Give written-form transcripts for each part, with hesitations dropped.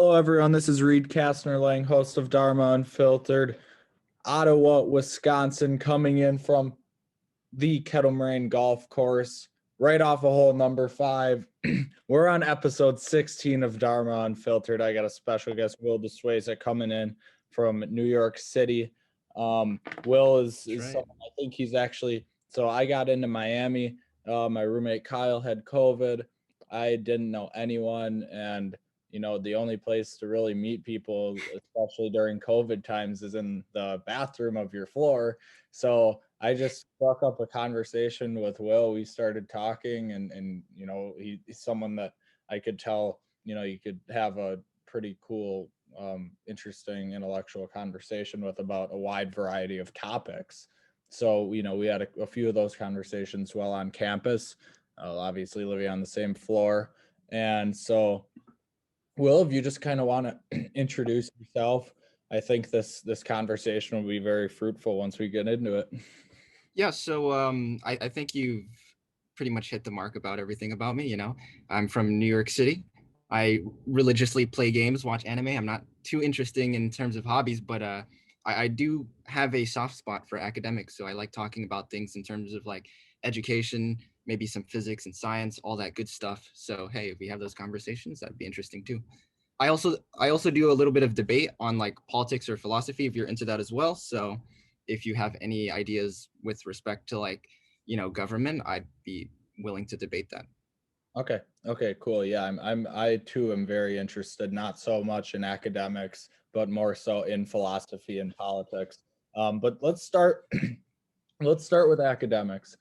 Hello, everyone. This is Reed Kastner-Lang, host of Dharma Unfiltered, Ottawa, Wisconsin, coming in from the Kettle Moraine Golf Course, right off of hole number 5. We're on episode 16 of Dharma Unfiltered. I got a special guest, Will Desueza, coming in from New York City. Will is Right. someone, I think he's actually, so I got into Miami. My roommate Kyle had COVID. I didn't know anyone, and the only place to really meet people, especially during COVID times, is in the bathroom of your floor. So I just struck up a conversation with Will. We started talking, and he's someone that I could tell, you could have a pretty cool, interesting intellectual conversation with about a wide variety of topics. So, we had a few of those conversations while on campus, obviously living on the same floor. And so, Will, if you just kind of want to introduce yourself, I think this conversation will be very fruitful once we get into it. Yeah, so I think you've pretty much hit the mark about everything about me. I'm from New York City. I religiously play games, watch anime. I'm not too interesting in terms of hobbies, but I do have a soft spot for academics. So I like talking about things in terms of like education, maybe some physics and science, all that good stuff. So hey, if we have those conversations, that'd be interesting too. I also do a little bit of debate on like politics or philosophy if you're into that as well. So if you have any ideas with respect to like, government, I'd be willing to debate that. Okay. Okay, cool. Yeah, I too am very interested, not so much in academics, but more so in philosophy and politics. But let's start let's start with academics.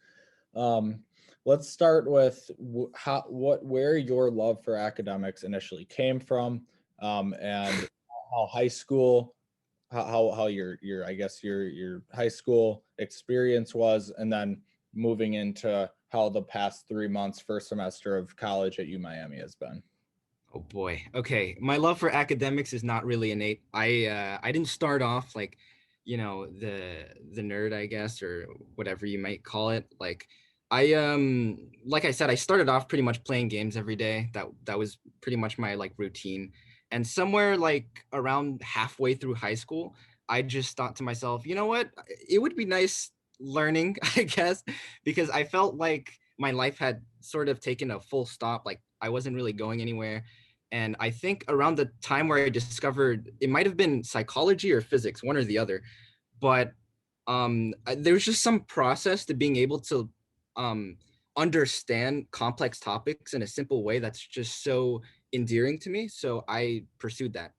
Um, let's start with where your love for academics initially came from, and how high school, how your I guess your high school experience was, and then moving into how the past 3 months, first semester of college at U Miami has been. Oh boy. Okay, my love for academics is not really innate. I didn't start off like, the nerd, I guess, or whatever you might call it. Like I said, I started off pretty much playing games every day. That was pretty much my like routine. And somewhere like around halfway through high school, I just thought to myself, you know what? It would be nice learning, I guess, because I felt like my life had sort of taken a full stop. Like I wasn't really going anywhere. And I think around the time where I discovered it might have been psychology or physics, one or the other, but there's just some process to being able to um, understand complex topics in a simple way that's just so endearing to me. So I pursued that.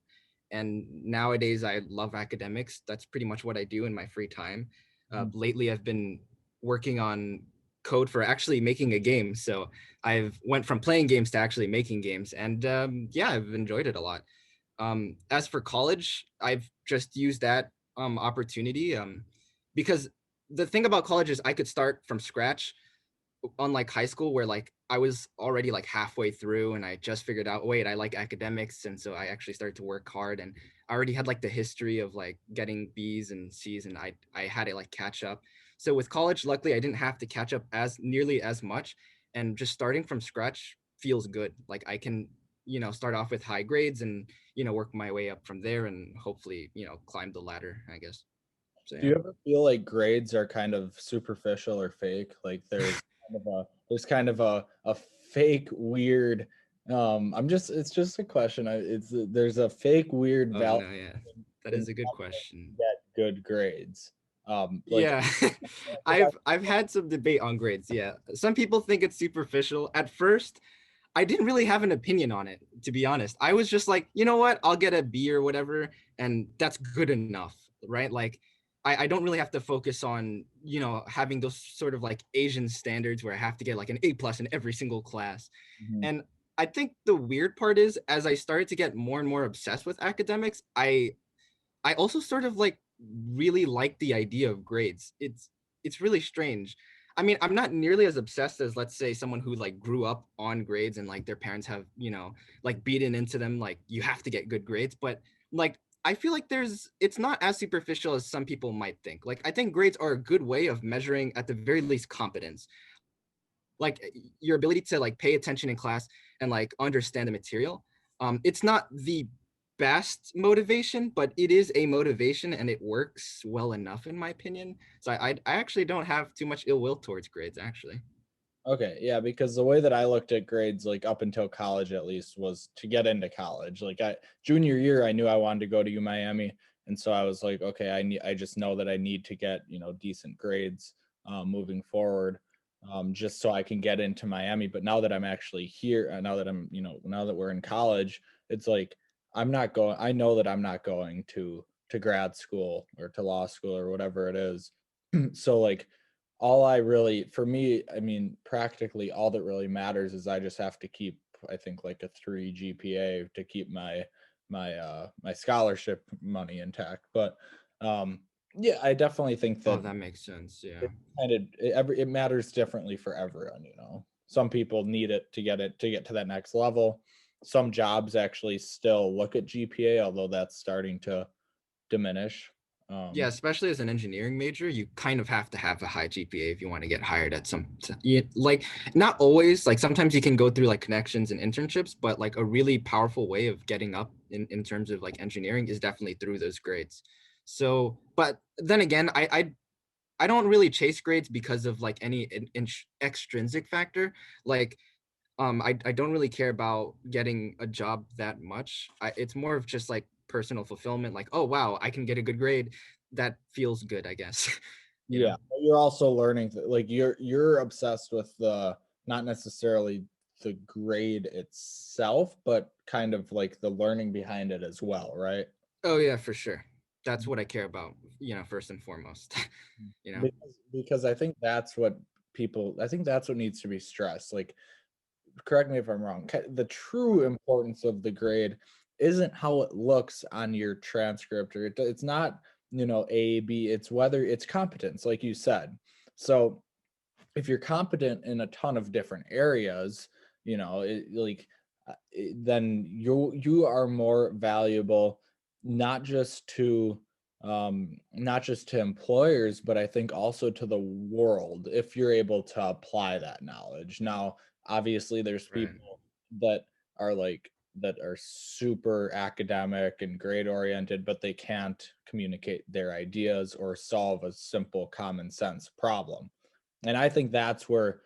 And nowadays I love academics. That's pretty much what I do in my free time. Mhm. Lately I've been working on code for actually making a game. So I've went from playing games to actually making games, and yeah, I've enjoyed it a lot. As for college, I've just used that opportunity because the thing about college is I could start from scratch, unlike high school where like I was already like halfway through and I just figured out, wait, I like academics. And so I actually started to work hard, and I already had like the history of like getting B's and C's, and I had to like catch up. So with college, luckily I didn't have to catch up as nearly as much, and just starting from scratch feels good. Like I can, start off with high grades and, work my way up from there and hopefully, climb the ladder, I guess. So Do yeah. you ever feel like grades are kind of superficial or fake? Like there's kind of a fake weird, it's just a question. There's a fake weird Oh value no, yeah. That in is a good someone question. to get good grades. Like Yeah, 'cause I, I've had some debate on grades. Yeah, some people think it's superficial. At first, I didn't really have an opinion on it, to be honest. I was just like, you know what, I'll get a B or whatever, and that's good enough, right? Like, I don't really have to focus on, having those sort of like Asian standards where I have to get like an A+ in every single class. Mhm. And I think the weird part is, as I started to get more and more obsessed with academics, I also sort of like really like the idea of grades. It's really strange. I mean, I'm not nearly as obsessed as, let's say, someone who like grew up on grades and like their parents have, like beaten into them like you have to get good grades, but like I feel like it's not as superficial as some people might think. Like I think grades are a good way of measuring at the very least competence. Like your ability to like pay attention in class and like understand the material. It's not the best motivation, but it is a motivation and it works well enough in my opinion. So I actually don't have too much ill will towards grades actually. Okay, yeah, because the way that I looked at grades, like up until college at least, was to get into college. Like junior year, I knew I wanted to go to U Miami, and so I was like, okay, I just know that I need to get decent grades moving forward, just so I can get into Miami. But now that I'm actually here, now that now that we're in college, it's like I'm not going. I know that I'm not going to grad school or to law school or whatever it is. So like all I really, for me, I mean, practically all that really matters is I just have to keep, I think, like a 3 GPA to keep my scholarship money intact. But um yeah, I definitely think Oh, that that makes sense. Yeah. it it matters differently for everyone. Some people need it to get to that next level. Some jobs actually still look at GPA, although that's starting to diminish. Yeah, um especially as an engineering major, you kind of have to have a high GPA if you want to get hired at like not always, like sometimes you can go through like connections and internships, but like a really powerful way of getting up in terms of like engineering is definitely through those grades. So, but then again, I don't really chase grades because of like any extrinsic factor. Like I don't really care about getting a job that much. It's more of just like personal fulfillment, like, oh wow, I can get a good grade. That feels good, I guess. you know? Yeah, but you're also learning like you're obsessed with the not necessarily the grade itself, but kind of like the learning behind it as well, right? Oh yeah, for sure. That's what I care about, first and foremost. you know? Because I think that's what needs to be stressed. Like, correct me if I'm wrong. The true importance of the grade isn't how it looks on your transcript, or it's not, A, B, it's whether it's competence, like you said. So if you're competent in a ton of different areas, then you are more valuable, not just to employers, but I think also to the world if you're able to apply that knowledge. Now, obviously, there's Right. people that are like that are super academic and grade oriented, but they can't communicate their ideas or solve a simple common sense problem. And I think that's where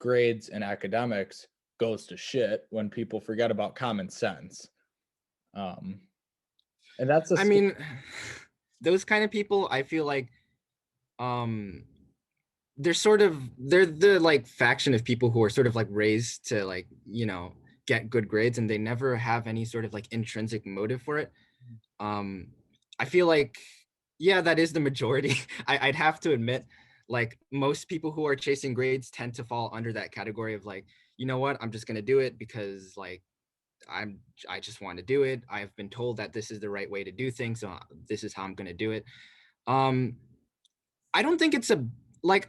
grades and academics goes to shit when people forget about common sense. Um, and that's a I mean, those kind of people, I feel like um they're the like faction of people who are sort of like raised to like, get good grades and they never have any sort of like intrinsic motive for it. um I feel like, yeah, that is the majority. I'd have to admit, like most people who are chasing grades tend to fall under that category of like, you know what, I'm just going to do it because like i'm I just want to do it. I've been told that this is the right way to do things, so this is how I'm going to do it. um I don't think it's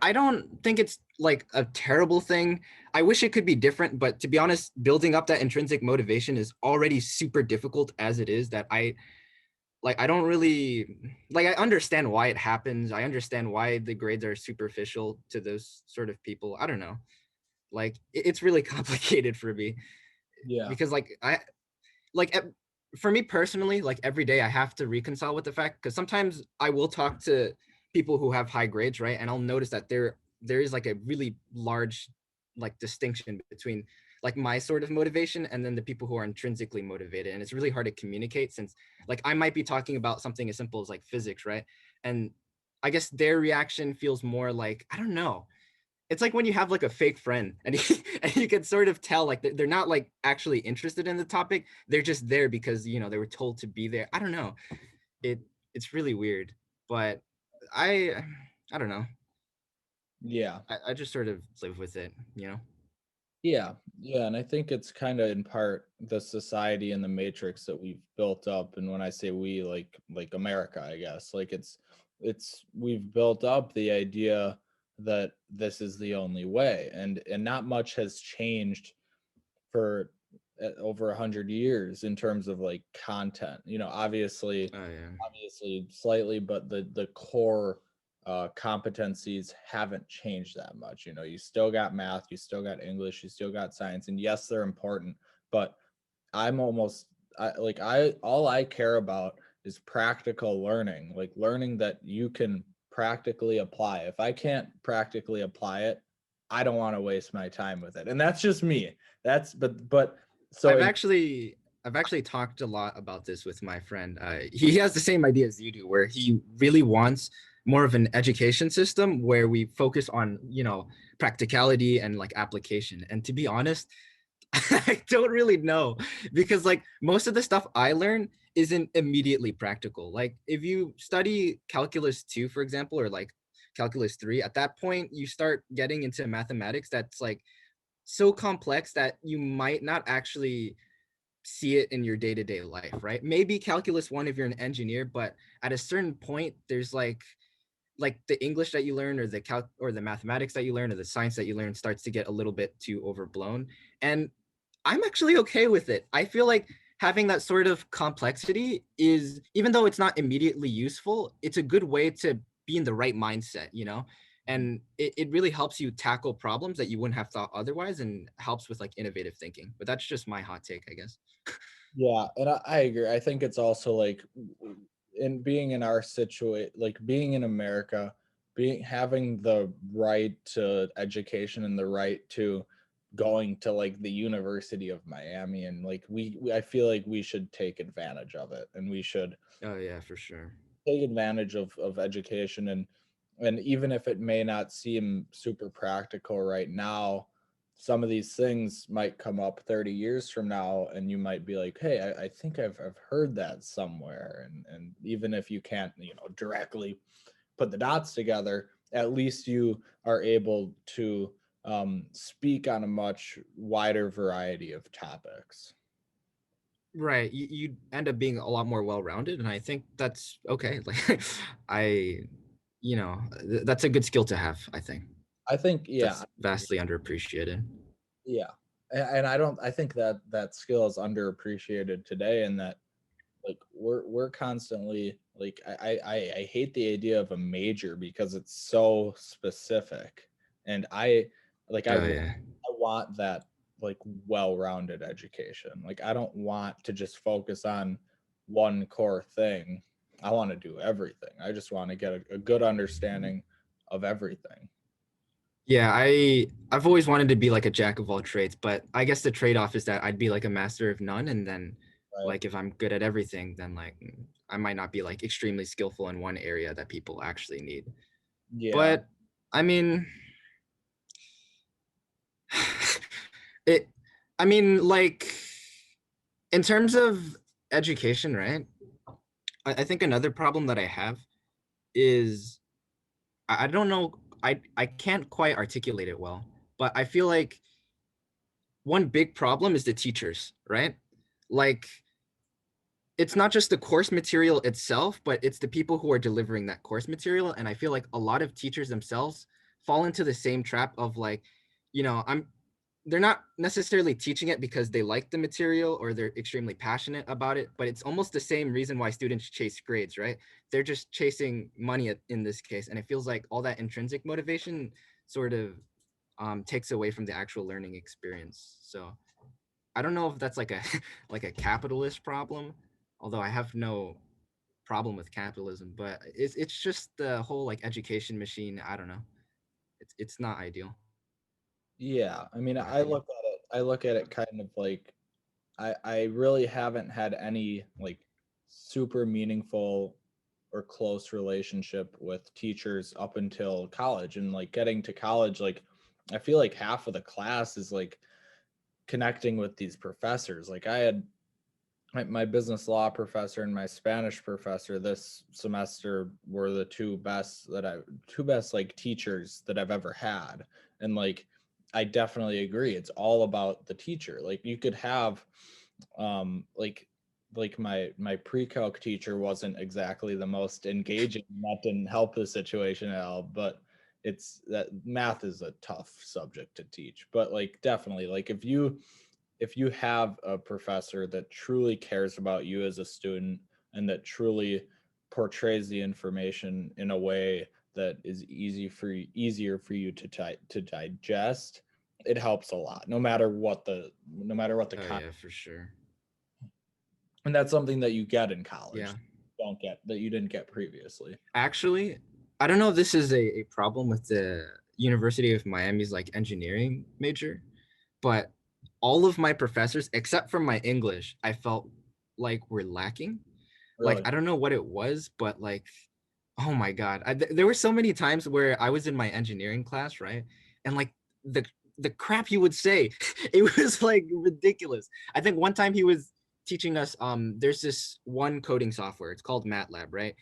I don't think it's like a terrible thing. I wish it could be different, but to be honest, building up that intrinsic motivation is already super difficult as it is. That I don't really like. I understand why it happens. I understand why the grades are superficial to those sort of people. I don't know. Like it's really complicated for me Yeah. because like for me personally, like every day I have to reconcile with the fact, because sometimes I will talk to people who have high grades, right? And I'll notice that there is like a really large like distinction between like my sort of motivation and then the people who are intrinsically motivated. And it's really hard to communicate since like I might be talking about something as simple as like physics, right? And I guess their reaction feels more like, I don't know, it's like when you have like a fake friend and and you can sort of tell like they're not like actually interested in the topic. They're just there because they were told to be there. I don't know. it it's really weird, but i I don't know. Yeah. I just sort of live with it. Yeah. Yeah. And I think it's kind of in part the society and the matrix that we've built up. And when I say we, like America, I guess, like we've built up the idea that this is the only way. And not much has changed for over 100 years in terms of like content. Oh yeah. Obviously slightly, but the core competencies haven't changed that much. You still got math, you still got English, you still got science, and yes, they're important. But I'm almost all I care about is practical learning, like learning that you can practically apply. If I can't practically apply it, I don't want to waste my time with it. And that's just me. That's but so I've in actually I've actually talked a lot about this with my friend. He has the same idea as you do, where he really wants more of an education system where we focus on, practicality and like application. And to be honest, I don't really know, because like most of the stuff I learn isn't immediately practical. Like if you study calculus 2, for example, or like calculus 3, at that point you start getting into mathematics that's like so complex that you might not actually see it in your day-to-day life, right? Maybe calculus 1 if you're an engineer, but at a certain point there's like the English that you learn, or the mathematics that you learn, or the science that you learn starts to get a little bit too overblown. And I'm actually okay with it. I feel like having that sort of complexity is, even though it's not immediately useful, it's a good way to be in the right mindset. And it really helps you tackle problems that you wouldn't have thought otherwise, and helps with like innovative thinking. But that's just my hot take, I guess. Yeah, and I agree. I think it's also like in being in our situation, like being in America, being having the right to education and the right to going to like the University of Miami, and like I feel like we should take advantage of it, and we should Oh yeah, for sure. take advantage of education, and even if it may not seem super practical right now, some of these things might come up 30 years from now, and you might be like, hey, I think I've heard that somewhere. And even if you can't, directly put the dots together, at least you are able to speak on a much wider variety of topics. Right. You end up being a lot more well-rounded, and I think that's okay. Like I, that's a good skill to have, I think. I think, yeah. That's vastly underappreciated. Yeah. And I think that that skill is underappreciated today, and that like we're constantly like I hate the idea of a major because it's so specific. And Oh yeah. I want that like well-rounded education. Like I don't want to just focus on one core thing. I want to do everything. I just want to get a good understanding of everything. Yeah, I've always wanted to be like a jack of all trades, but I guess the trade-off is that I'd be like a master of none, and then Right. like if I'm good at everything, then like I might not be like extremely skillful in one area that people actually need. Yeah. But I mean, it I mean like in terms of education, right? I think another problem that I have is I don't know, I can't quite articulate it well, but I feel like one big problem is the teachers, right? Like it's not just the course material itself, but it's the people who are delivering that course material. And I feel like a lot of teachers themselves fall into the same trap of like, I'm they're not necessarily teaching it because they like the material or they're extremely passionate about it, but it's almost the same reason why students chase grades, right? They're just chasing money in this case. And it feels like all that intrinsic motivation sort of takes away from the actual learning experience. So I don't know if that's like a like a capitalist problem, although I have no problem with capitalism, but it's just the whole like education machine. I don't know. It's not ideal, Yeah. I mean, in my opinion. I look at it kind of like I really haven't had any like super meaningful or close relationship with teachers up until college. And like getting to college, like I feel like half of the class is like connecting with these professors. Like I had my business law professor and my Spanish professor this semester were the two best like teachers that I've ever had. And like I definitely agree. It's all about the teacher. Like you could have like my pre-calc teacher wasn't exactly the most engaging, and that didn't help the situation at all. But it's that math is a tough subject to teach. But like definitely, like if you have a professor that truly cares about you as a student, and that truly portrays the information in a way that is easier for you to digest, it helps a lot, no matter what the Oh content. yeah, for sure. And that's something that you get in college. Yeah. Don't get that you didn't get previously. Actually, I don't know if this is a problem with the University of Miami's like engineering major, but all of my professors, except for my English, I felt like were lacking. Like, Really. I don't know what it was, but like, oh my God. There were so many times where I was in my engineering class, right? And like the the crap he would say, it was like ridiculous. I think one time he was teaching us, there's this one coding software. It's called MATLAB, right?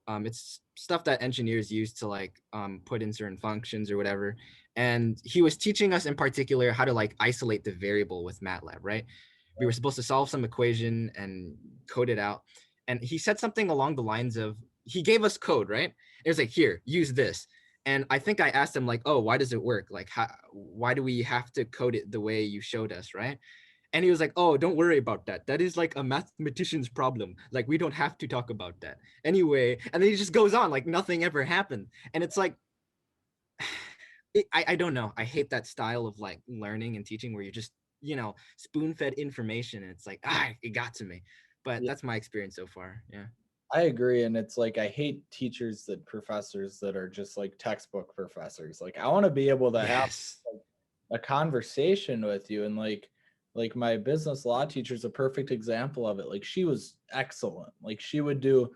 It's stuff that engineers use to like put in certain functions or whatever. And he was teaching us in particular how to like isolate the variable with MATLAB, right? We were supposed to solve some equation and code it out. And he said something along the lines of, he gave us code, right? It was like, here, use this. And I think I asked him like, oh, why does it work? Like, why do we have to code it the way you showed us, right? And he was like, oh, don't worry about that. That is like a mathematician's problem. Like, we don't have to talk about that. Anyway, and then he just goes on like nothing ever happened. And it's like, I don't know. I hate that style of like learning and teaching where you're just, spoon fed information. And it's like, it got to me. But Yeah, that's my experience so far. Yeah. I agree. And it's like I hate professors that are just like textbook professors. Like I want to be able to have Yes. a conversation with you, and like my business law teacher is a perfect example of it. Like she was excellent. Like she would give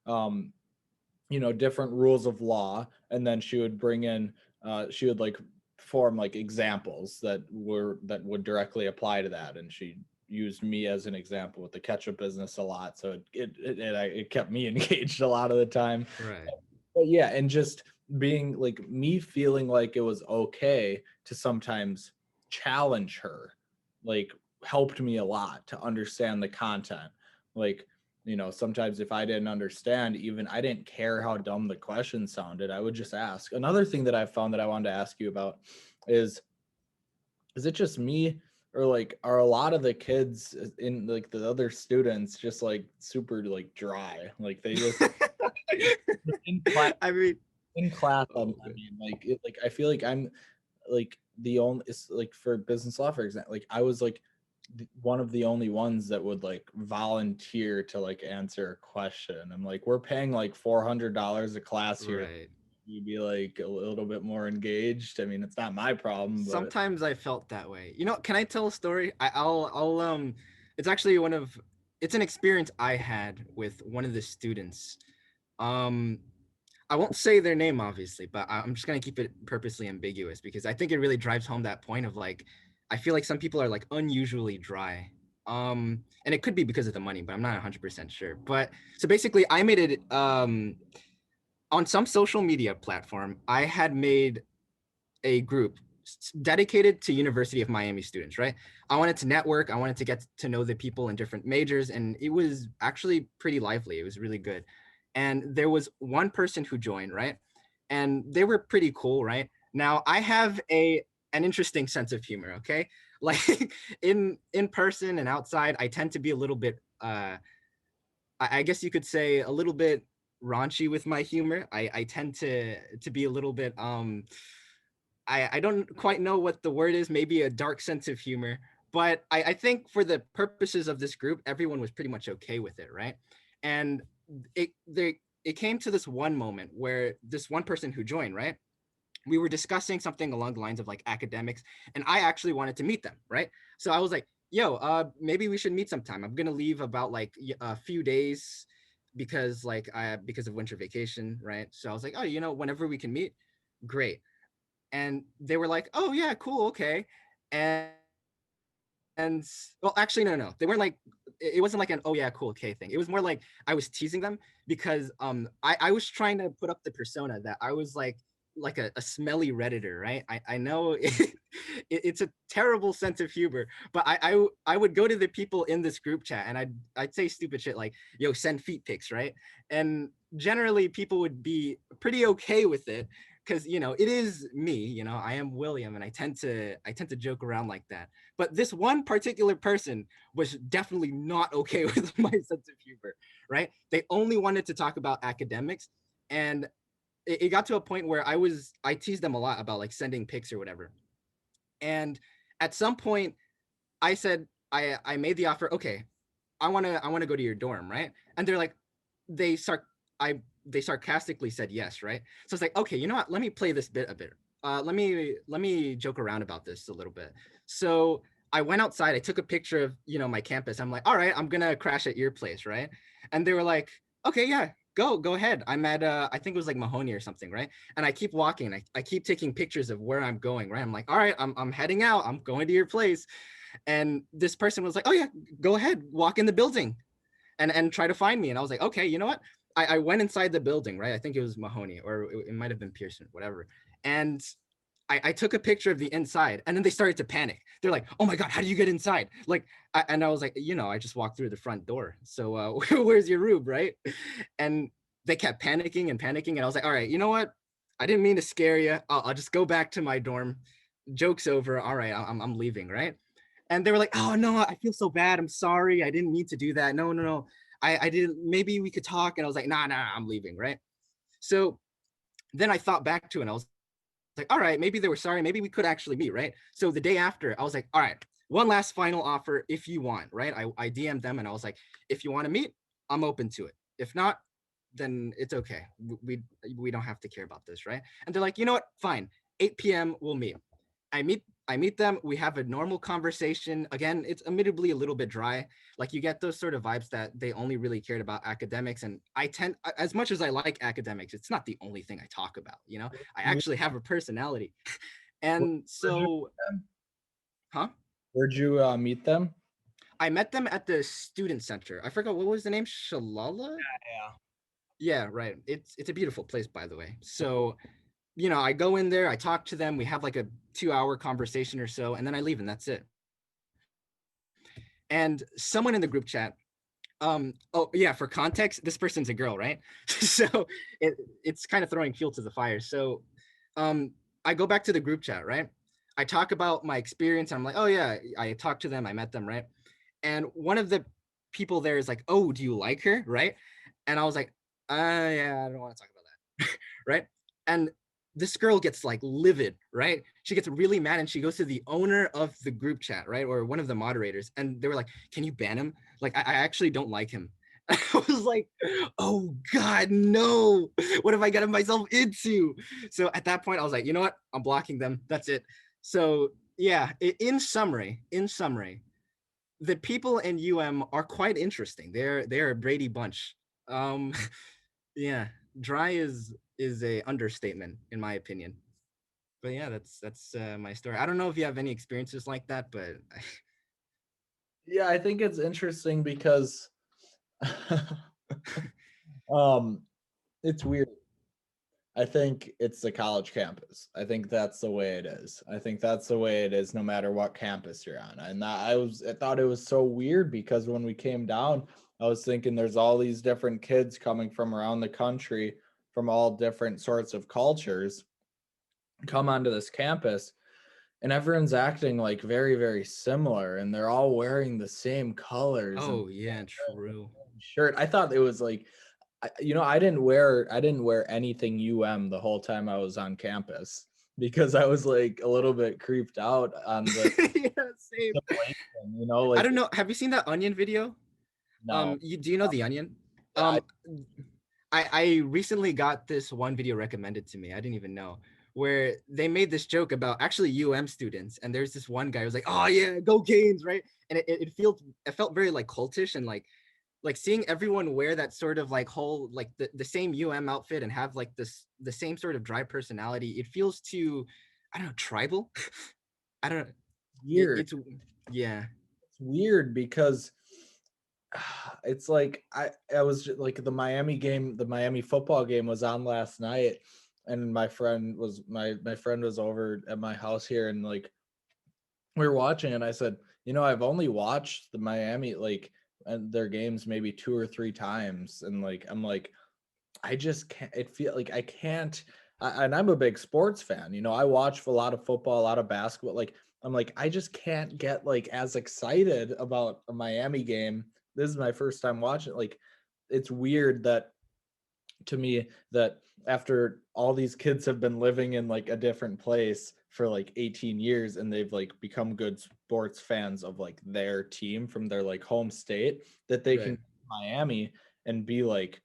um different rules of law, and then she would bring in she would like form like examples that would directly apply to that, and she used me as an example with the ketchup business a lot, so it kept me engaged a lot of the time. Right. But yeah, and just being like me feeling like it was okay to sometimes challenge her, like helped me a lot to understand the content. Like, sometimes if I didn't understand, even I didn't care how dumb the question sounded, I would just ask. Another thing that I found that I wanted to ask you about is is it just me, or like are a lot of the kids in like the other students just like super like dry, like they just in class I mean, I oh, mean, like like I feel like I'm like the only, it's like for business law, for example, like I was like one of the only ones that would like volunteer to like answer a question. I'm like, we're paying like $400 a class here. right. You'd be like a little bit more engaged. I mean, it's not my problem, but Sometimes I felt that way. Can I tell a story? I'll it's actually it's an experience I had with one of the students. Um I won't say their name obviously, but I'm just gonna keep it purposely ambiguous because I think it really drives home that point of like, I feel like some people are like unusually dry. And it could be because of the money, but I'm not 100% sure. But so basically I made it on some social media platform. I had made a group dedicated to University of Miami students, right? I wanted to network, I wanted to get to know the people in different majors, and it was actually pretty lively. It was really good. And there was one person who joined, right? And they were pretty cool, right? Now I have an interesting sense of humor, okay? Like in person and outside, I tend to be a little bit I guess you could say a little bit raunchy with my humor. I tend to be a little bit I don't quite know what the word is, maybe a dark sense of humor. But I think for the purposes of this group, everyone was pretty much okay with it, right? And it came to this one moment where this one person who joined, right? We were discussing something along the lines of like academics, and I actually wanted to meet them, right? So I was like, yo, maybe we should meet sometime. I'm gonna leave about like a few days because of winter vacation, right? So I was like, oh, whenever we can meet, great. And they were like, oh yeah, cool, okay. And well, actually, no, they weren't like, it wasn't like an oh yeah, cool, okay thing. It was more like I was teasing them because I was trying to put up the persona that I was like a smelly redditor, right? I know it's a terrible sense of humor, but I would go to the people in this group chat and I'd say stupid shit like, yo, send feet pics, right? And generally people would be pretty okay with it because it is me. I am William, and I tend to joke around like that. But this one particular person was definitely not okay with my sense of humor, right? They only wanted to talk about academics, and it got to a point where I teased them a lot about like sending pics or whatever. And at some point I said, I made the offer. Okay, I wanna go to your dorm, right? And they're like, they sarc they sarcastically said yes, right? So it's like, okay, you know what? Let me play this bit a bit. Let me joke around about this a little bit. So I went outside. I took a picture of my campus. I'm like, all right, I'm gonna crash at your place, right? And they were like, okay, yeah, go ahead. I'm at I think it was like Mahoney or something, right? And I keep walking. I keep taking pictures of where I'm going, right? I'm like, all right, I'm heading out. I'm going to your place. And this person was like, oh yeah, go ahead, walk in the building and try to find me. And I was like, okay, you know what? I went inside the building, right? I think it was Mahoney, or it might have been Pearson, whatever. And I took a picture of the inside, and then they started to panic. They're like, oh my God, how do you get inside? Like, and I was like, I just walked through the front door. So where's your room, right? And they kept panicking and panicking. And I was like, all right, you know what? I didn't mean to scare you. I'll just go back to my dorm. Joke's over. All right, I'm leaving, right? And they were like, oh no, I feel so bad. I'm sorry. I didn't mean to do that. No, no, no. I didn't, maybe we could talk. And I was like, nah, I'm leaving, right? So then I thought back to it and I was like, all right, maybe they were sorry. Maybe we could actually meet, right? So the day after, I was like, all right, one last final offer if you want, right? I DM'd them and I was like, if you want to meet, I'm open to it. If not, then it's okay. We don't have to care about this, right? And they're like, you know what? Fine. 8 p.m. we'll meet. I meet them. We have a normal conversation. Again, it's admittedly a little bit dry. Like you get those sort of vibes that they only really cared about academics. And I tend, as much as I like academics, it's not the only thing I talk about. I Me- actually have a personality. Where- And Where'd you, so, huh? where'd you meet them? I met them at the student center. I forgot what was the name. Shalala. Yeah. Yeah, right. It's a beautiful place, by the way. So I go in there, I talk to them, we have like a 2-hour conversation or so, and then I leave, and that's it. And someone in the group chat, oh yeah, for context, this person's a girl, right? So it's kind of throwing fuel to the fire. So I go back to the group chat, right? I talk about my experience. I'm like, oh yeah, I talked to them, I met them, right? And one of the people there is like, oh, do you like her, right? And I was like, yeah, I don't want to talk about that, right? And this girl gets like livid, right? She gets really mad and she goes to the owner of the group chat, right? Or one of the moderators. And they were like, can you ban him? Like, I actually don't like him. I was like, oh God, no. What have I gotten myself into? So at that point, I was like, you know what? I'm blocking them. That's it. So yeah, in summary, the people in UM are quite interesting. They're a Brady bunch. Um, yeah, dry is a understatement in my opinion. But yeah, that's my story. I don't know if you have any experiences like that, but Yeah, I think it's interesting because um it's weird. I think it's the college campus. I think that's the way it is. I think that's the way it is no matter what campus you're on. And I thought it was so weird because when we came down, I was thinking there's all these different kids coming from around the country from all different sorts of cultures come onto this campus and everyone's acting like very very similar and they're all wearing the same colors and oh yeah, true. shirt. I thought it was like I didn't wear anything the whole time I was on campus because I was like a little bit creeped out on the Yeah, same. I like don't know. Have you seen that Onion video? no. Do you know the Onion? Yeah, Um, I recently got this one video recommended to me. I didn't even know where they made this joke about actually students, and there's this one guy who's like, "Oh yeah, go Canes!" Right? And it felt very like cultish and like seeing everyone wear that sort of like whole like the same outfit and have like the same sort of dry personality. It feels too, I don't know, tribal. I don't know. weird. It's yeah. It's weird because it's like I was like the Miami football game was on last night and my friend was over at my house here and like we were watching and I said, I've only watched the Miami like and their games maybe 2 or 3 times and like I'm like I just can't it feel like I can't and I'm a big sports fan. I watch a lot of football, a lot of basketball. Like I'm like I just can't get like as excited about a Miami game. This is my first time watching. Like it's weird that to me that after all these kids have been living in like a different place for like 18 years and they've like become good sports fans of like their team from their like home state, that they can Right. go to Miami and be like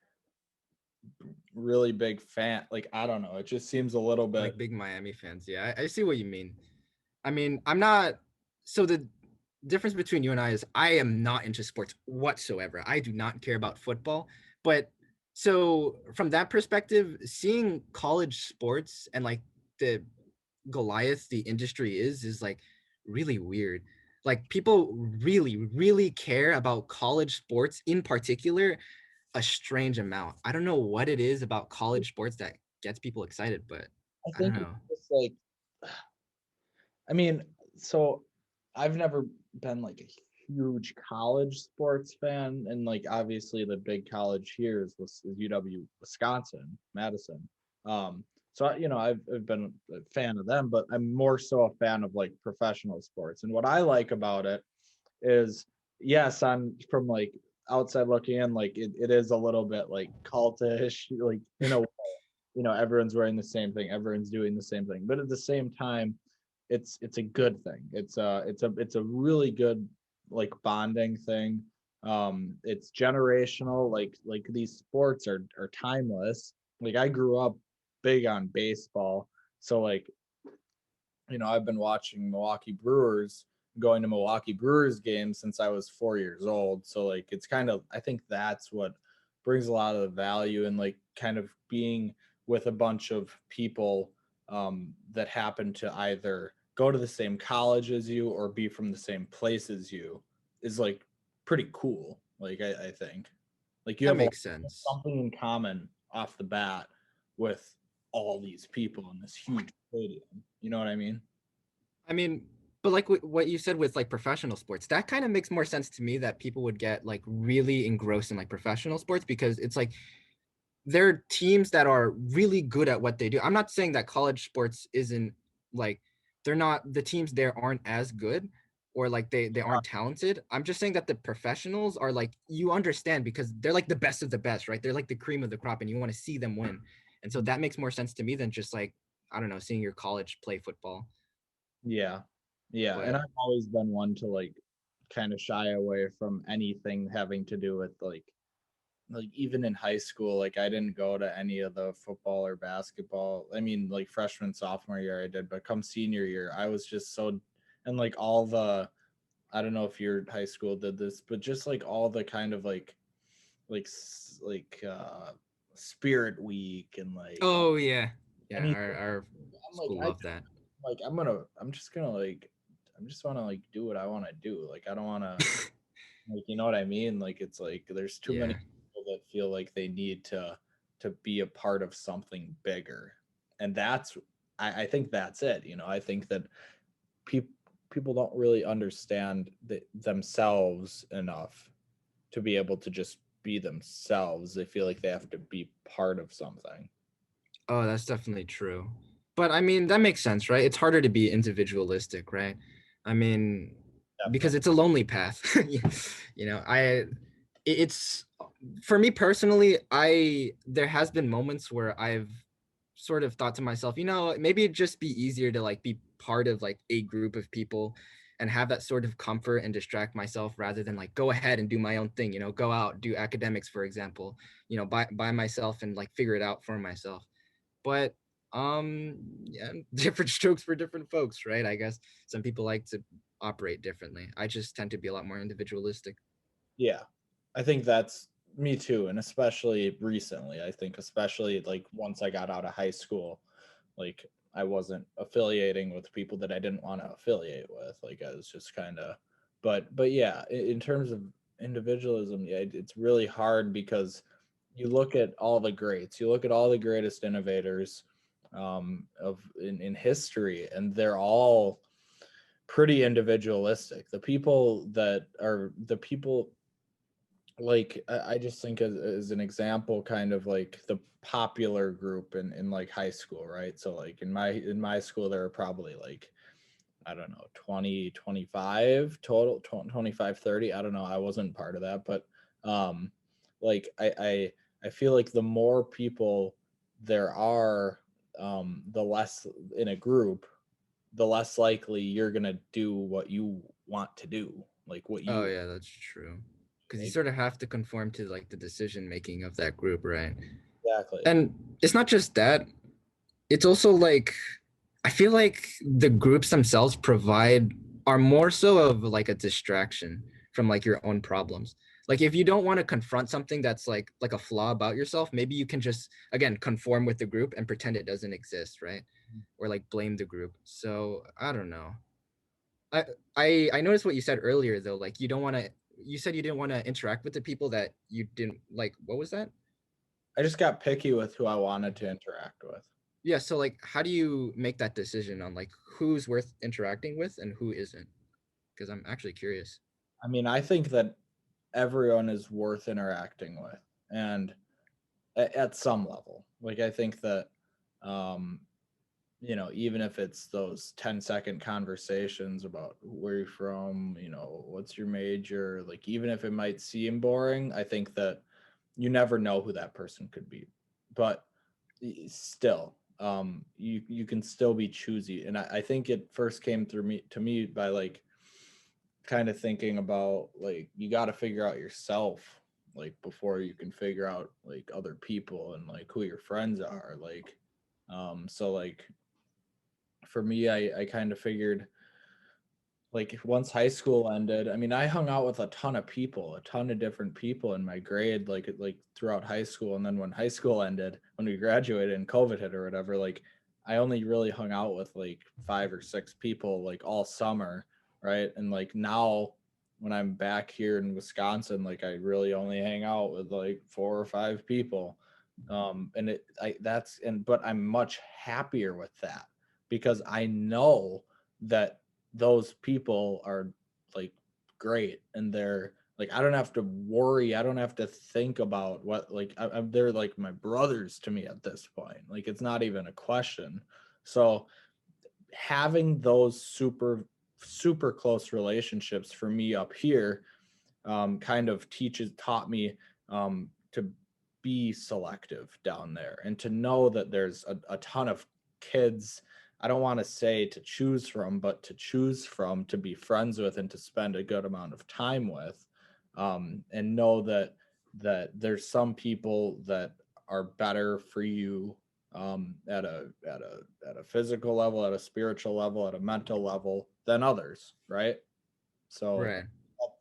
really big fan. Like, I don't know, it just seems a little Like bit. big Miami fans. Yeah, I see what you mean. I mean, I'm not. So the difference between you and I is I am not into sports whatsoever. I do not care about football. But so from that perspective, seeing college sports and like the Goliath the industry is like really weird. Like people really, really care about college sports in particular a strange amount. I don't know what it is about college sports that gets people excited, but I I don't think it's know. just like, I mean, so I've never been like a huge college sports fan, and like obviously the big college here is UW Wisconsin, Madison. So I've been a fan of them, but I'm more so a fan of like professional sports. And what I like about it is, yes, I'm from like outside looking in, like it is a little bit like cultish, like everyone's wearing the same thing, everyone's doing the same thing, but at the same time it's a good thing. It's a really good like bonding thing. It's generational, like these sports are timeless. Like I grew up big on baseball, so like I've been watching Milwaukee Brewers, going to Milwaukee Brewers games since I was 4 years old. So like it's kind of, I think that's what brings a lot of the value, and like kind of being with a bunch of people that happen to either go to the same college as you or be from the same place as you is like pretty cool. Like I think like you That have makes sense. something in common off the bat with all these people in this huge stadium. You know what I mean? I mean, but like what you said with like professional sports, that kind of makes more sense to me that people would get like really engrossed in like professional sports because it's like they're teams that are really good at what they do. I'm not saying that college sports isn't like they're not the teams there aren't as good or like they aren't talented. I'm just saying that the professionals are like you understand because they're like the best of the best, right? They're like the cream of the crop and you want to see them win. And so that makes more sense to me than just like I don't know, seeing your college play football. Yeah. Yeah. And But I've always been one to like kind of shy away from anything having to do with like even in high school, like I didn't go to any of the football or basketball. I mean, like freshman, sophomore year I did, but come senior year, I was just so, and like all the, I don't know if your high school did this, but just like all the kind of like spirit week and like oh yeah. Yeah, anything. our I'm like, school loved that. I'm just gonna like, I'm just want to like do what I want to do. Like, I don't want to, like, you know what I mean? Like, it's like there's too many Yeah. people that feel like they need to be a part of something bigger, and that's, I think that's it. I think that people people don't really understand themselves enough to be able to just be themselves. They feel like they have to be part of something. Oh, that's definitely true. But I mean, that makes sense, right? It's harder to be individualistic, right? I mean, because Definitely. it's a lonely path. It's for me personally, there has been moments where I've sort of thought to myself, maybe it'd just be easier to like be part of like a group of people and have that sort of comfort and distract myself rather than like go ahead and do my own thing, go out, do academics, for example, by myself and like figure it out for myself. But yeah, different strokes for different folks, right? I guess some people like to operate differently. I just tend to be a lot more individualistic. Yeah, I think that's me too, and especially recently. I think especially like once I got out of high school, like I wasn't affiliating with people that I didn't want to affiliate with. Like I was just kind of, but yeah, in terms of individualism, yeah, it's really hard because you look at all the greats, you look at all the greatest innovators of in history, and they're all pretty individualistic. The people like I just think as an example, kind of like the popular group in like high school, right? So like in my school there were probably like, I don't know, 20 25 total, 25 30. I don't know, I wasn't part of that, but um like I feel like the more people there are, the less in a group, the less likely you're gonna do what you want to do, like what Oh you yeah, that's true. Because you make. sort of have to conform to like the decision making of that group, right? Exactly. And it's not just that, it's also like I feel like the groups themselves provide are more so of like a distraction from like your own problems. Like if you don't want to confront something that's like a flaw about yourself, maybe you can just again conform with the group and pretend it doesn't exist, right? Or like blame the group. So I don't know. I I noticed what you said earlier though. Like you don't want to. You said you didn't want to interact with the people that you didn't like. What was that? I just got picky with who I wanted to interact with. Yeah, so like how do you make that decision on like who's worth interacting with and who isn't? Because I'm actually curious. I mean, I think that everyone is worth interacting with, and at some level, like I think that, um, even if it's those 10-second conversations about where you're from, what's your major, like even if it might seem boring, I think that you never know who that person could be. But still, you can still be choosy. And I think it first came through me to me by like kind of thinking about like you got to figure out yourself like before you can figure out like other people and like who your friends are like so like for me I kind of figured like once high school ended, I mean, I hung out with a ton of people, a ton of different people in my grade, like throughout high school. And then when high school ended, when we graduated and COVID hit or whatever, like I only really hung out with like 5 or 6 people like all summer, right? And like now when I'm back here in Wisconsin, like I really only hang out with like 4 or 5 people. And it I that's and but I'm much happier with that because I know that those people are like great and they're like I don't have to worry, I don't have to think about what like they're like my brothers to me at this point, like it's not even a question. So having those super close relationships for me up here kind of taught me to be selective down there and to know that there's a ton of kids. I don't want to say to choose from, but to choose from, to be friends with, and to spend a good amount of time with, and know that there's some people that are better for you at a physical level, at a spiritual level, at a mental level than others, right? So Right.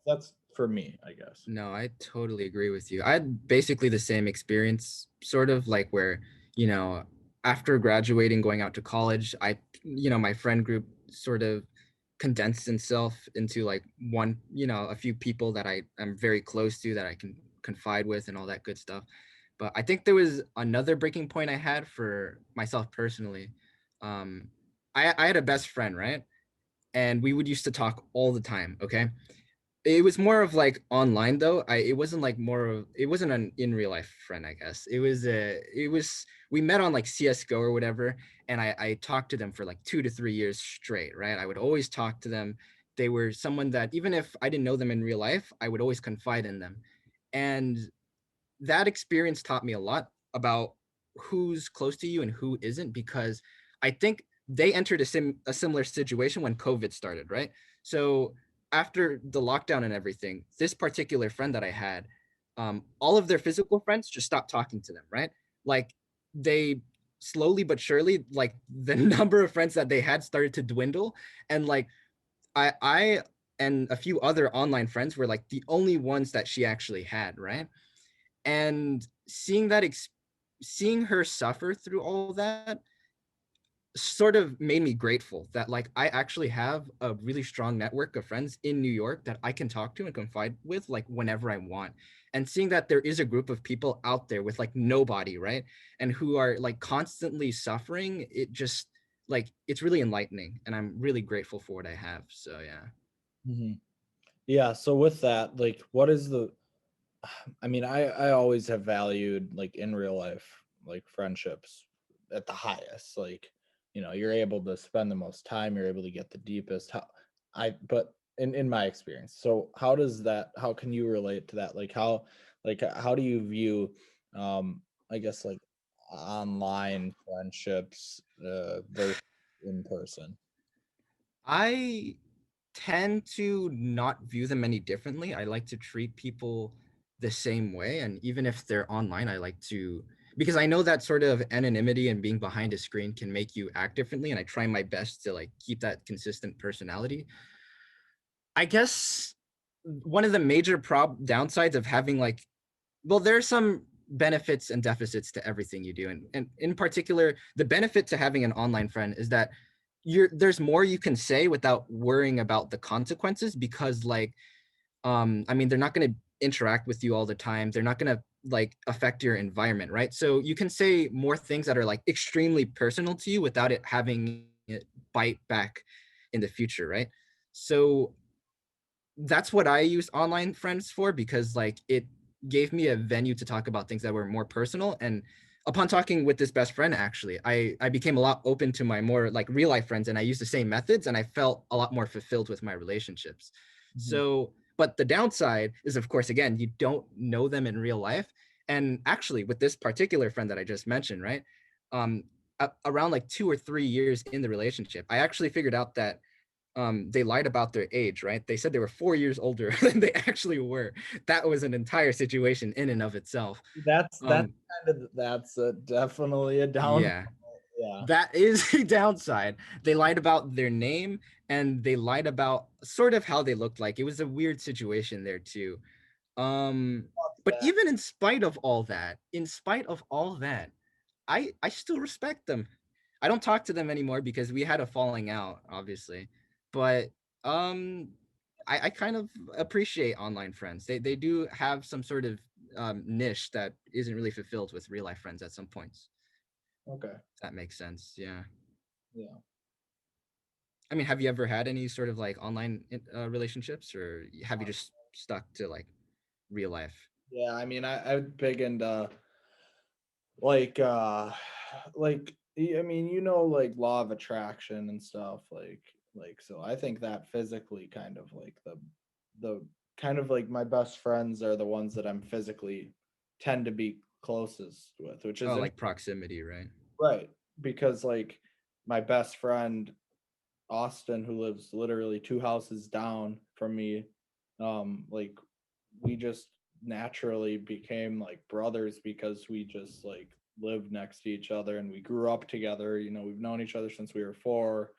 that's for me, I guess. No, I totally agree with you. I had basically the same experience, sort of like where, you know, after graduating, going out to college, my friend group sort of condensed itself into like one, a few people that am very close to that I can confide with and all that good stuff. But I think there was another breaking point I had for myself personally. Um, I had a best friend, right? And we would used to talk all the time. Okay, it was more of like online though. It wasn't like more of it wasn't an in real life friend, I guess. It was we met on like CS:GO or whatever, and I talked to them for like 2 to 3 years straight, right? I would always talk to them. They were someone that even if I didn't know them in real life, I would always confide in them. And that experience taught me a lot about who's close to you and who isn't, because I think they entered a similar situation when COVID started, right? So after the lockdown and everything, this particular friend that I had, all of their physical friends just stopped talking to them, right? Like they slowly but surely, like the number of friends that they had started to dwindle, and like I and a few other online friends were like the only ones that she actually had, right? And seeing her suffer through all that sort of made me grateful that like I actually have a really strong network of friends in New York that I can talk to and confide with like whenever I want. And seeing that there is a group of people out there with like nobody, right? And who are like constantly suffering, it just like it's really enlightening, and I'm really grateful for what I have. So yeah. Hmm. Yeah. So with that, like, what is the? I mean, I always have valued like in real life like friendships at the highest. Like, you're able to spend the most time. You're able to get the deepest. But in my experience. So how can you relate to that? How do you view, I guess like online friendships versus in person? I tend to not view them any differently. I like to treat people the same way. And even if they're online, I like to, because I know that sort of anonymity and being behind a screen can make you act differently. And I try my best to like keep that consistent personality. I guess one of the major downsides of having like, well, there's some benefits and deficits to everything you do. And in particular, the benefit to having an online friend is that there's more you can say without worrying about the consequences, because like I mean, they're not going to interact with you all the time. They're not going to like affect your environment, right? So you can say more things that are like extremely personal to you without it having it bite back in the future, right? So that's what I used online friends for, because like it gave me a venue to talk about things that were more personal. And upon talking with this best friend, actually, I became a lot open to my more like real life friends, and I used the same methods, and I felt a lot more fulfilled with my relationships. Mhm. So, but the downside is, of course, again, you don't know them in real life. And actually, with this particular friend that I just mentioned, right? Um, Around like 2 or 3 years in the relationship, I actually figured out that they lied about their age, right? They said they were 4 years older than they actually were. That was an entire situation in and of itself. That's Um, that's definitely a down. yeah, Yeah. that is a downside. They lied about their name, and they lied about sort of how they looked like. It was a weird situation there too. Um, but That. even in spite of all that, I still respect them. I don't talk to them anymore because we had a falling out, obviously. But um I kind of appreciate online friends. They do have some sort of niche that isn't really fulfilled with real life friends at some points. Okay. If that makes sense. Yeah. Yeah. I mean, have you ever had any sort of like online relationships, or have you just stuck to like real life? Yeah. I mean, I'm big into like I mean, like law of attraction and stuff, like so I think that physically kind of like the kind of like my best friends are the ones that I'm physically tend to be closest with, which is Oh, like proximity, right? right, because like my best friend Austin, who lives literally two houses down from me, like we just naturally became like brothers because we just like lived next to each other and we grew up together. We've known each other since we were 4.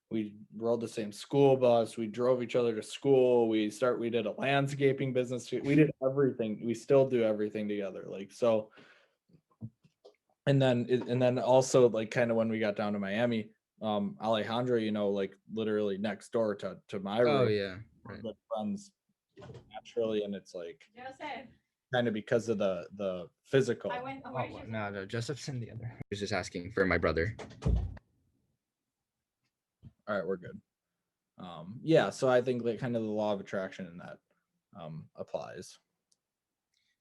We rode the same school bus. We drove each other to school. We did a landscaping business. We did everything. We still do everything together. Like so, and then also like kind of when we got down to Miami, Alejandro, like literally next door to my Oh room, yeah, we're right. good friends naturally, and it's like kind of because of the physical. Oh no, no, Joseph's in the other. I was just asking for my brother. All right, we're good. Yeah, so I think like kind of the law of attraction in that applies.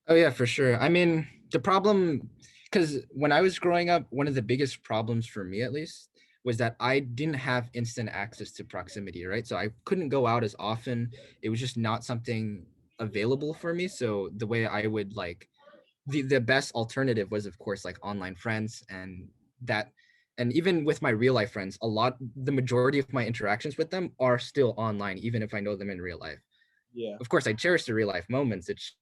Oh yeah, for sure. I mean, the problem, because when I was growing up, one of the biggest problems for me, at least, was that I didn't have instant access to proximity, right? So I couldn't go out as often. It was just not something available for me. So the way I would like the best alternative was, of course, like online friends, that and even with my real life friends, the majority of my interactions with them are still online, even if I know them in real life. Yeah. Of course, I cherish the real life moments. It's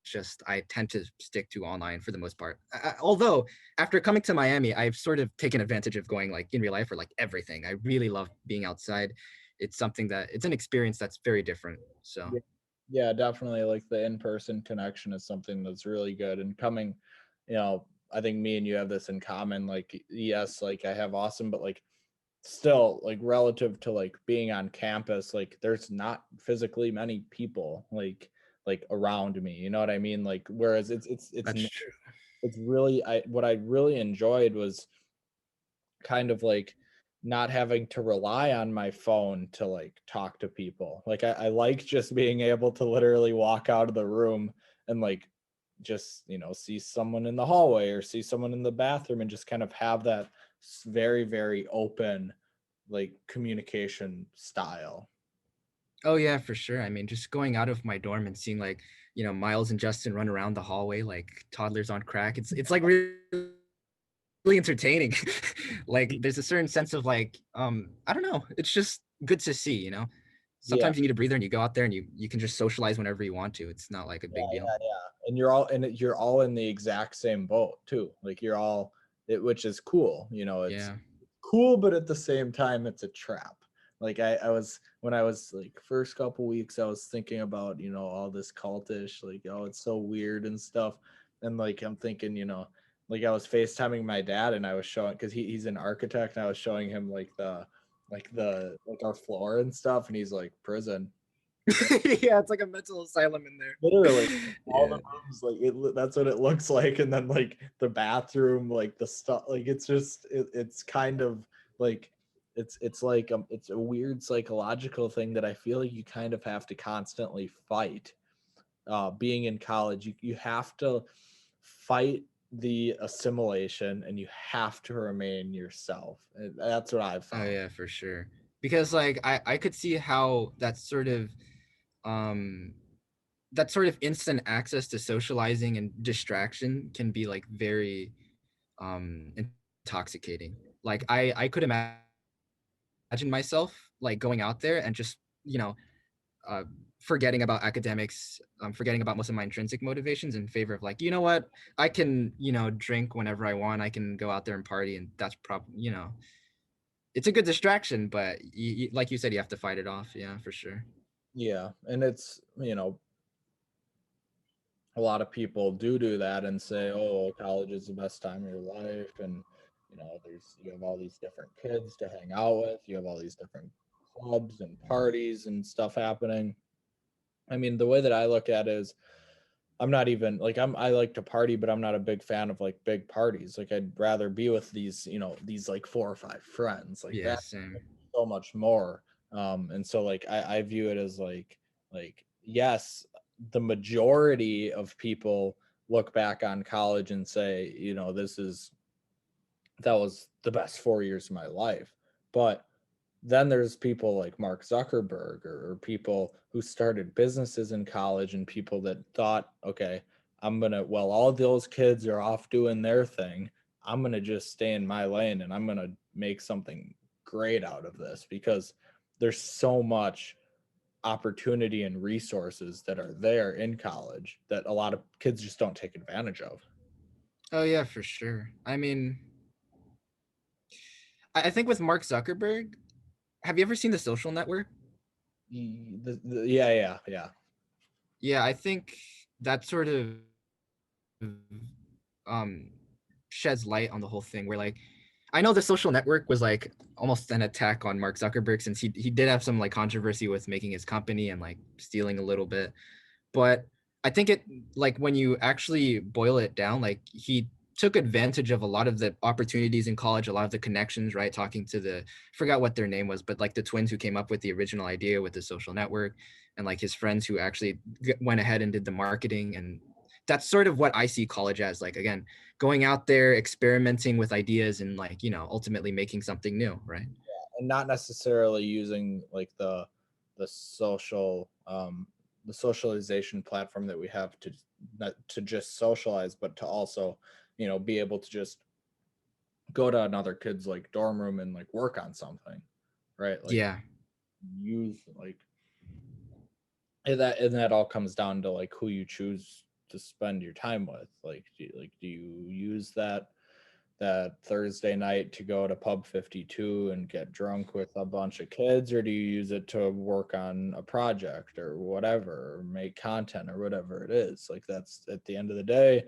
just I tend to stick to online for the most part. Although after coming to Miami, I've sort of taken advantage of going like in real life for like everything. I really love being outside. It's an experience that's very different. So Yeah, yeah, definitely. Like the in-person connection is something that's really good. And coming, I think me and you have this in common. Like, yes, like I have awesome, but like still, like relative to like being on campus, like there's not physically many people like around me. You know what I mean? Like, whereas that's true. it's really what I really enjoyed was kind of like not having to rely on my phone to like talk to people. Like I like just being able to literally walk out of the room and like just see someone in the hallway or see someone in the bathroom and just kind of have that very very open like communication style. Oh yeah, for sure. I mean, just going out of my dorm and seeing like, Miles and Justin run around the hallway like toddlers on crack. It's like really really entertaining. Like there's a certain sense of like, I don't know, it's just good to see, you know. Yeah, Sometimes you need a breather and you go out there and you can just socialize whenever you want to. It's not like a big deal. yeah. And you're all in the exact same boat too. Like you're all it, which is cool. You know, it's Yeah. cool, but at the same time, it's a trap. Like I was when I was like first couple weeks, I was thinking about all this cultish, like oh it's so weird and stuff, and like I'm thinking like I was FaceTiming my dad and I was showing because he's an architect and I was showing him like our floor and stuff, and he's like prison. Yeah, it's like a mental asylum in there. Literally, all the Yeah. rooms like that's what it looks like, and then like the bathroom, like the stuff, like it's just it's kind of like it's like it's a weird psychological thing that I feel like you kind of have to constantly fight. Being in college, you have to fight the assimilation, and you have to remain yourself. And that's what I've Oh found. yeah, for sure. Because like I could see how um that sort of instant access to socializing and distraction can be like very intoxicating. Like I could imagine myself like going out there and just, you know, uh forgetting about academics, forgetting about most of my intrinsic motivations in favor of like, you know what, I can, you know, drink whenever I want, I can go out there and party, and that's probably, you know, it's a good distraction, but like you said, you have to fight it off. Yeah, for sure. Yeah, and it's a lot of people do that and say, "Oh, college is the best time of your life," and you have all these different kids to hang out with, you have all these different clubs and parties and stuff happening. I mean, the way that I look at it is, I'm not even like I like to party, but I'm not a big fan of like big parties. Like I'd rather be with these like four or five friends like Yeah, that same. so much more. And so like I view it as like yes, the majority of people look back on college and say, that was the best 4 years of my life. But then there's people like Mark Zuckerberg, or people who started businesses in college, and people that thought, okay, while all those kids are off doing their thing, I'm going to just stay in my lane and I'm going to make something great out of this, because there's so much opportunity and resources that are there in college that a lot of kids just don't take advantage of. Oh yeah, for sure. I mean, I think with Mark Zuckerberg, have you ever seen The Social Network? Yeah, yeah, yeah. Yeah, I think that sort of um sheds light on the whole thing, where like I know The Social Network was like almost an attack on Mark Zuckerberg, since he did have some like controversy with making his company and like stealing a little bit. But I think it, like when you actually boil it down, like he took advantage of a lot of the opportunities in college, a lot of the connections, right? Talking to forgot what their name was, but like the twins who came up with the original idea with The Social Network, and like his friends who actually went ahead and did the marketing. And that's sort of what I see college as, like, again, going out there, experimenting with ideas, and like, you know, ultimately making something new, right? And not necessarily using like the social the socialization platform that we have to not to just socialize, but to also be able to just go to another kid's like dorm room and like work on something, right? Like Yeah. use like and that all comes down to like who you choose to spend your time with. Like do you use that Thursday night to go to Pub 52 and get drunk with a bunch of kids, or do you use it to work on a project or whatever, or make content or whatever it is? Like that's at the end of the day,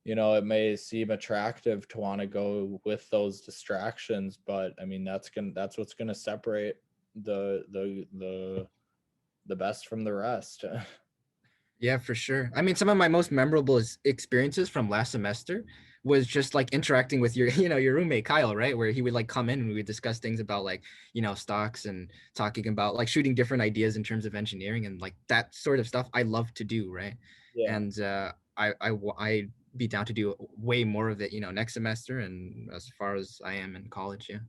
it may seem attractive to want to go with those distractions, but I mean that's what's gonna separate the best from the rest. Yeah, for sure. I mean, some of my most memorable experiences from last semester was just like interacting with your, you know, your roommate Kyle, right? Where he would like come in and we would discuss things about like, you know, stocks, and talking about like shooting different ideas in terms of engineering, and like that sort of stuff I love to do, right? Yeah. And I'd be down to do way more of it, you know, next semester, and as far as I am in college. Yeah.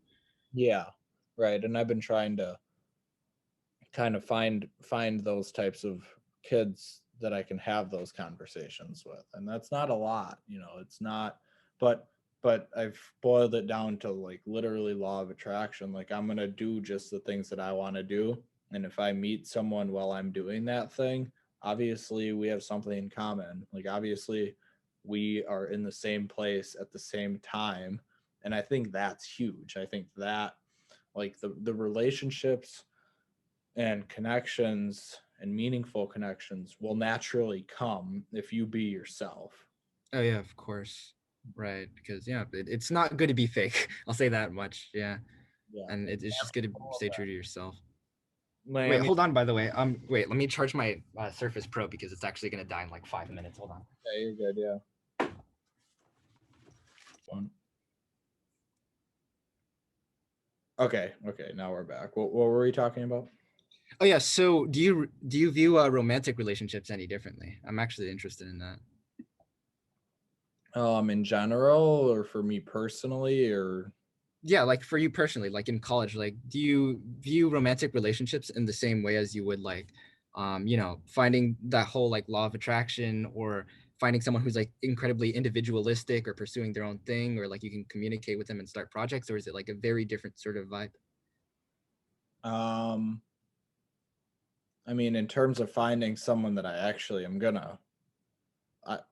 Yeah. Right. And I've been trying to kind of find those types of kids that I can have those conversations with. And that's not a lot, it's not, but but I've boiled it down to like literally law of attraction. Like I'm gonna do just the things that I want to do, and if I meet someone while I'm doing that thing, obviously we have something in common. Like obviously we are in the same place at the same time, and I think that's huge. I think that like the relationships and connections and meaningful connections will naturally come if you be yourself. Oh yeah, of course. Right, because yeah, it's not good to be fake. I'll say that much. Yeah, Yeah, and it's just good to stay true to yourself. Wait, Miami. hold on. By the way, wait, let me charge my Surface Pro because it's actually gonna die in like 5 minutes. Hold on. Yeah, you're good. Yeah. One. Okay. Okay. Now we're back. What were we talking about? Oh yeah. So do you view romantic relationships any differently? I'm actually interested in that. In general, or for me personally, or Yeah, like for you personally, like in college, like do you view romantic relationships in the same way as you would like, finding that whole like law of attraction, or finding someone who's like incredibly individualistic or pursuing their own thing, or like you can communicate with them and start projects, or is it like a very different sort of vibe? um, I mean, in terms of finding someone that I actually am gonna,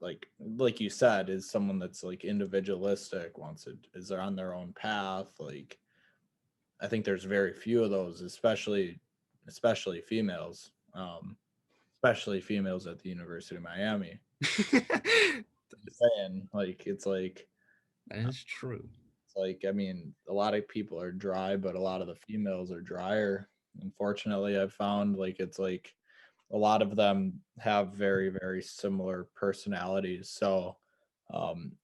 like you said, is someone that's like individualistic, wants it, is they're on their own path. Like, I think there's very few of those, especially females, especially females at the University of Miami. That Saying like it's like is true. It's like, I mean, a lot of people are dry, but a lot of the females are drier. Unfortunately, I've found like it's like a lot of them have very, very similar personalities. So,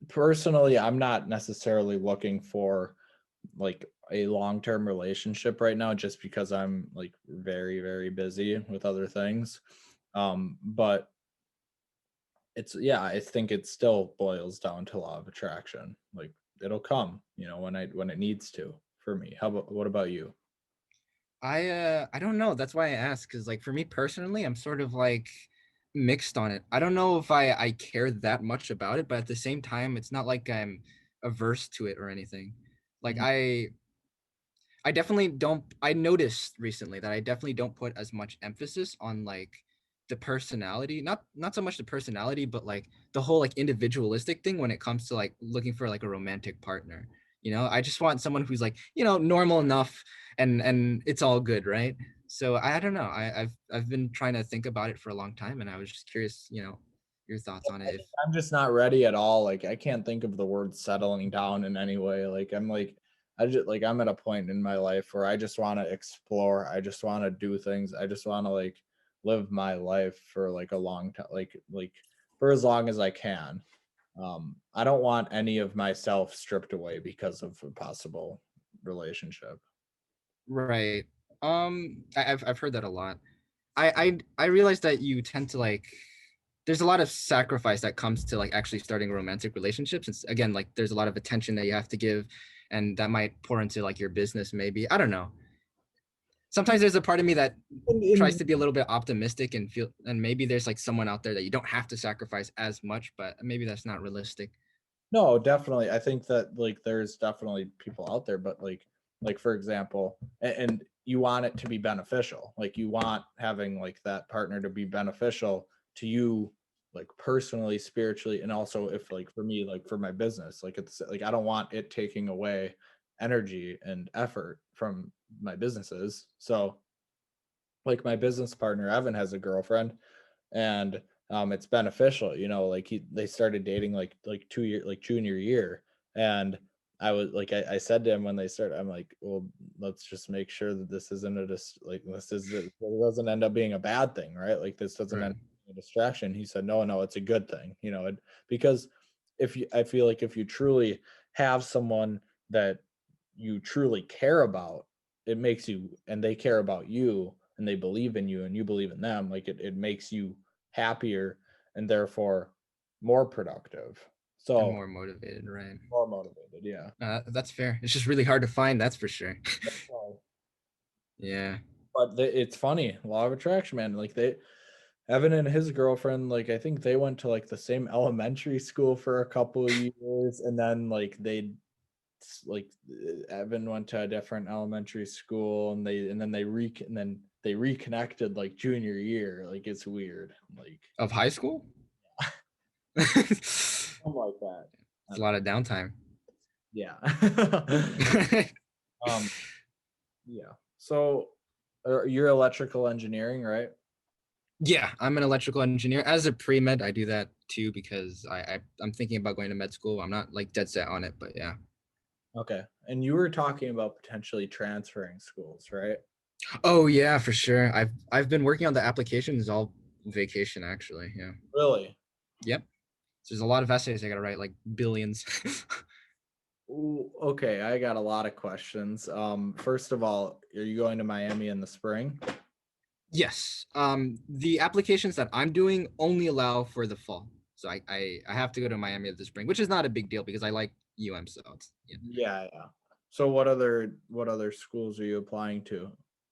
personally, I'm not necessarily looking for like a long-term relationship right now, just because I'm like very, very busy with other things. But it's yeah, I think it still boils down to law of attraction. Like it'll come, when it needs to for me. What about you? I don't know. That's why I asked, because like for me personally, I'm sort of like mixed on it. I don't know if I care that much about it, but at the same time, it's not like I'm averse to it or anything. Like Mhm. I definitely don't. I noticed recently that I definitely don't put as much emphasis on like the personality, not so much the personality, but like the whole like individualistic thing when it comes to like looking for like a romantic partner. I just want someone who's like normal enough, and it's all good, right? So I don't know. I've been trying to think about it for a long time, and I was just curious, your thoughts on it. If I'm just not ready at all. Like I can't think of the word settling down in any way. I just like I'm at a point in my life where I just want to explore. I just want to do things. I just want to like live my life for like a long time, like for as long as I can. I don't want any of myself stripped away because of a possible relationship. right, I've heard that a lot. I realize that you tend to like there's a lot of sacrifice that comes to like actually starting romantic relationships. It's again like there's a lot of attention that you have to give, and that might pour into like your business maybe. I don't know. Sometimes there's a part of me that tries In to be a little bit optimistic and feel, and maybe there's like someone out there that you don't have to sacrifice as much, but maybe that's not realistic. No, definitely. I think that like there's definitely people out there, but like for example, and you want it to be beneficial. Like you want having like that partner to be beneficial to you, like personally, spiritually, and also if like for me, like for my business, like it's like I don't want it taking away energy and effort from my businesses. So like my business partner Evan has a girlfriend, and it's beneficial, like they started dating like 2 year like junior year, and I was like I said to him when they started, I'm like, well, let's just make sure that this isn't like it doesn't end up being a bad thing, right? Like this doesn't end Right. up being a distraction. He said no, no, it's a good thing, because if you I feel like if you truly have someone that you truly care about, it makes you, and they care about you, and they believe in you and you believe in them, like it makes you happier and therefore more productive. And So more motivated, right? more motivated, yeah. That's fair. It's just really hard to find, that's for sure. So, Yeah. but it's funny, law of attraction, man. Like Evan and his girlfriend, like I think they went to like the same elementary school for a couple of years, and then like Evan went to a different elementary school, and then they reconnected like junior year. Like it's weird, like Of high school. It's something like that. I a don't lot know. of downtime. Yeah. um. Yeah. So, you're electrical engineering, right? Yeah, I'm an electrical engineer. As a pre-med, I do that too because I'm thinking about going to med school. I'm not like dead set on it, but yeah. Okay. And you were talking about potentially transferring schools, right? Oh yeah, for sure. I've been working on the applications all vacation actually. Yeah. Really? Yep. There's a lot of essays I gotta write, like billions. Ooh, okay, I got a lot of questions. First of all, are you going to Miami in the spring? Yes. The applications that I'm doing only allow for the fall. So I have to go to Miami this spring, which is not a big deal because I like UM. So it's yeah. Yeah, yeah. So what other schools are you applying to?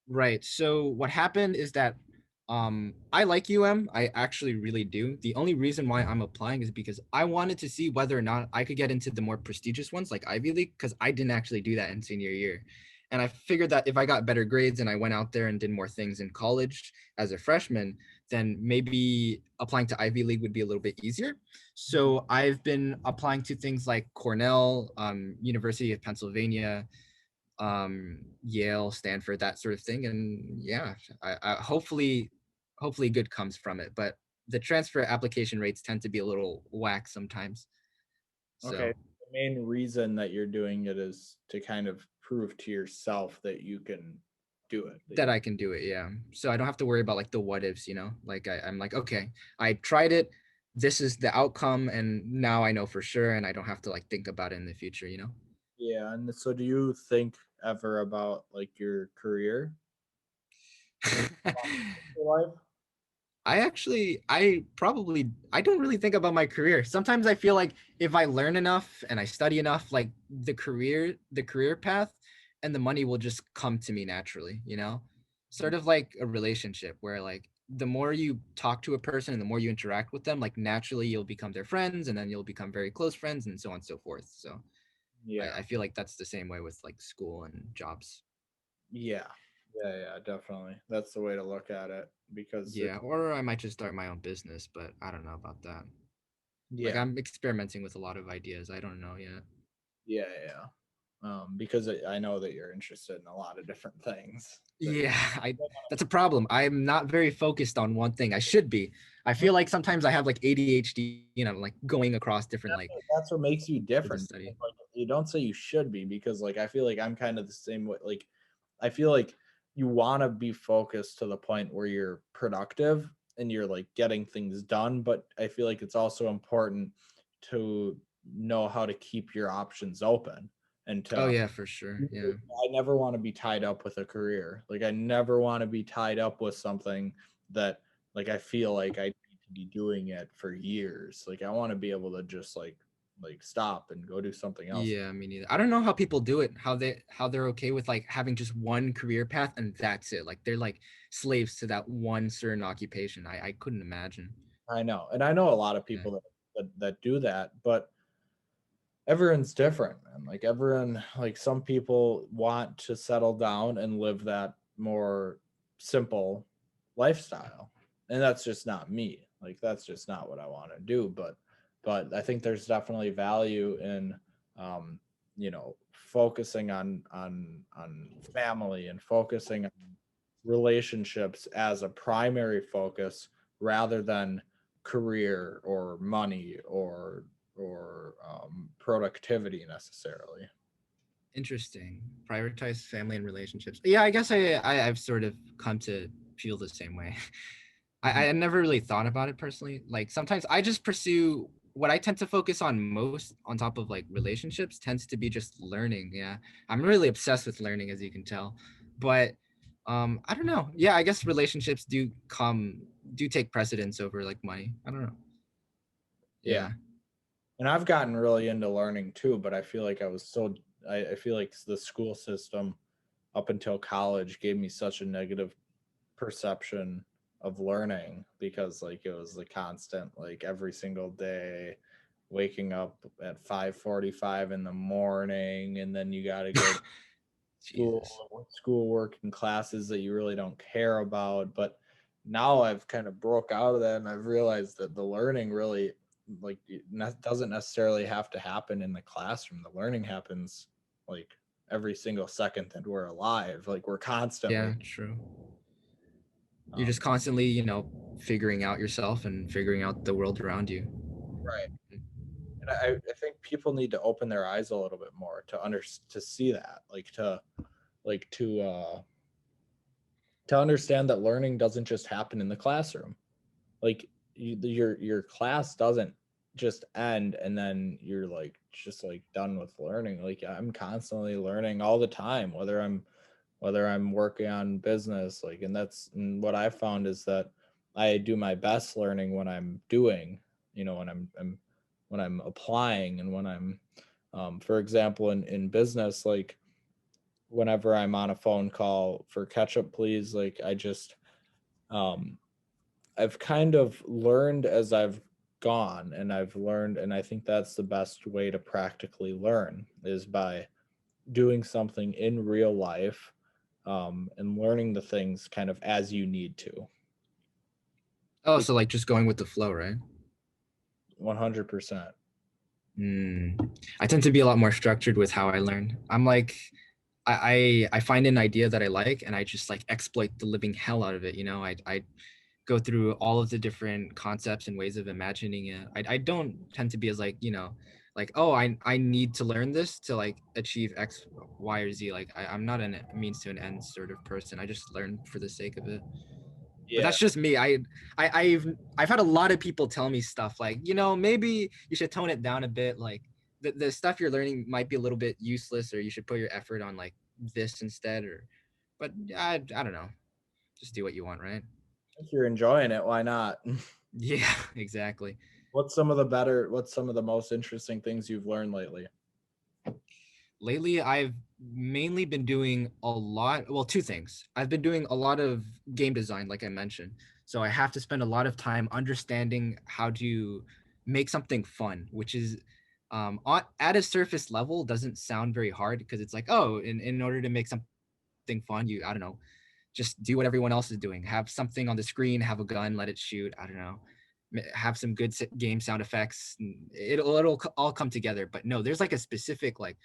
Right. So what happened is that I like UM. I actually really do. The only reason why I'm applying is because I wanted to see whether or not I could get into the more prestigious ones like Ivy League because I didn't actually do that in senior year. And I figured that if I got better grades and I went out there and did more things in college as a freshman, then maybe applying to Ivy League would be a little bit easier. So I've been applying to things like Cornell, University of Pennsylvania, Yale, Stanford, that sort of thing. And yeah, I hopefully good comes from it. But the transfer application rates tend to be a little whack sometimes. Okay. So The main reason that you're doing it is to kind of prove to yourself that you can do it. that I can do it, yeah. So I don't have to worry about like the what ifs, you know? Like I'm like, okay, I tried it. This is the outcome, and now I know for sure, and I don't have to like think about it in the future, you know? Yeah, and so do you think ever about like your career your life? I don't really think about my career. Sometimes I feel like if I learn enough and I study enough, like the career path and the money will just come to me naturally, you know? Sort of like a relationship where like the more you talk to a person and the more you interact with them, like naturally you'll become their friends and then you'll become very close friends and so on and so forth. So Yeah. I feel like that's the same way with like school and jobs. Yeah. Yeah, yeah, definitely. That's the way to look at it because Yeah, or I might just start my own business, but I don't know about that. Like yeah, I'm experimenting with a lot of ideas. I don't know yet. yeah, yeah. Because I know that you're interested in a lot of different things. That Yeah, I that's a problem. I'm not very focused on one thing. I should be. I feel like sometimes I have like ADHD, you know, like going across different like that's what makes you with the different. study. Like, you don't say you should be because like I feel like I'm kind of the same way. Like I feel like you want to be focused to the point where you're productive and you're like getting things done, but I feel like it's also important to know how to keep your options open and Oh to yeah, for sure. Yeah. I never want to be tied up with a career. Like I never want to be tied up with something that like I feel like I need to be doing it for years. Like I want to be able to just like stop and go do something else. Yeah, me neither. I don't know how people do it, how they're okay with like having just one career path and that's it. Like they're like slaves to that one certain occupation. I couldn't imagine. I know. And I know a lot of Yeah. people that do that, but everyone's different, man. Like everyone, like some people want to settle down and live that more simple lifestyle. And that's just not me. Like that's just not what I want to do. But I think there's definitely value in um, focusing on family and focusing on relationships as a primary focus rather than career or money or productivity necessarily. Interesting. Prioritize family and relationships. Yeah, I guess I've sort of come to feel the same way. Mhm. I never really thought about it personally. Like sometimes I just pursue what I tend to focus on most on top of like relationships tends to be just learning. Yeah. I'm really obsessed with learning as you can tell. But I don't know. Yeah, I guess relationships do take precedence over like money. I don't know. Yeah. Yeah. And I've gotten really into learning too, but I feel like I feel like the school system up until college gave me such a negative perception of learning, because like it was the constant, like every single day waking up at 5:45 in the morning, and then you got to go to Jesus. schoolwork and classes that you really don't care about. But now I've kind of broke out of that, and I've realized that the learning really, like, doesn't necessarily have to happen in the classroom. The learning happens like every single second that we're alive. Like we're constantly Yeah, true. You're um, just constantly, figuring out yourself and figuring out the world around you. right. And I think people need to open their eyes a little bit more to see that, like to understand that learning doesn't just happen in the classroom. Like your class doesn't just end and then you're like just like done with learning. Like I'm constantly learning all the time, whether I'm working on business, like, and what I found is that I do my best learning when I'm doing, when when I'm applying, and when I'm for example, in business, like whenever I'm on a phone call for catch up please, like um I've kind of learned as I've gone, and I've learned, and I think that's the best way to practically learn is by doing something in real life, and learning the things kind of as you need to. Oh, so like just going with the flow, right? 100%. I tend to be a lot more structured with how I learn. I'm like, I find an idea that I like and I just like exploit the living hell out of it. I go through all of the different concepts and ways of imagining it. I don't tend to be as like, like, oh, I need to learn this to like achieve X, Y, or Z. Like I'm not a means to an end sort of person. I just learn for the sake of it. But Yeah. that's just me. I've had a lot of people tell me stuff like, maybe you should tone it down a bit. Like the stuff you're learning might be a little bit useless, or you should put your effort on like this instead. But I don't know. Just do what you want, right? If you're enjoying it, why not? Yeah, exactly. What's some of the most interesting things you've learned lately? Lately, I've mainly been doing a lot. Well, two things. I've been doing a lot of game design, like I mentioned. So I have to spend a lot of time understanding how to make something fun, which is at a surface level doesn't sound very hard because it's like, oh, in order to make something fun, I don't know, just do what everyone else is doing. Have something on the screen, have a gun, let it shoot. I don't know, have some good game sound effects. It'll all come together. But no, there's like a specific like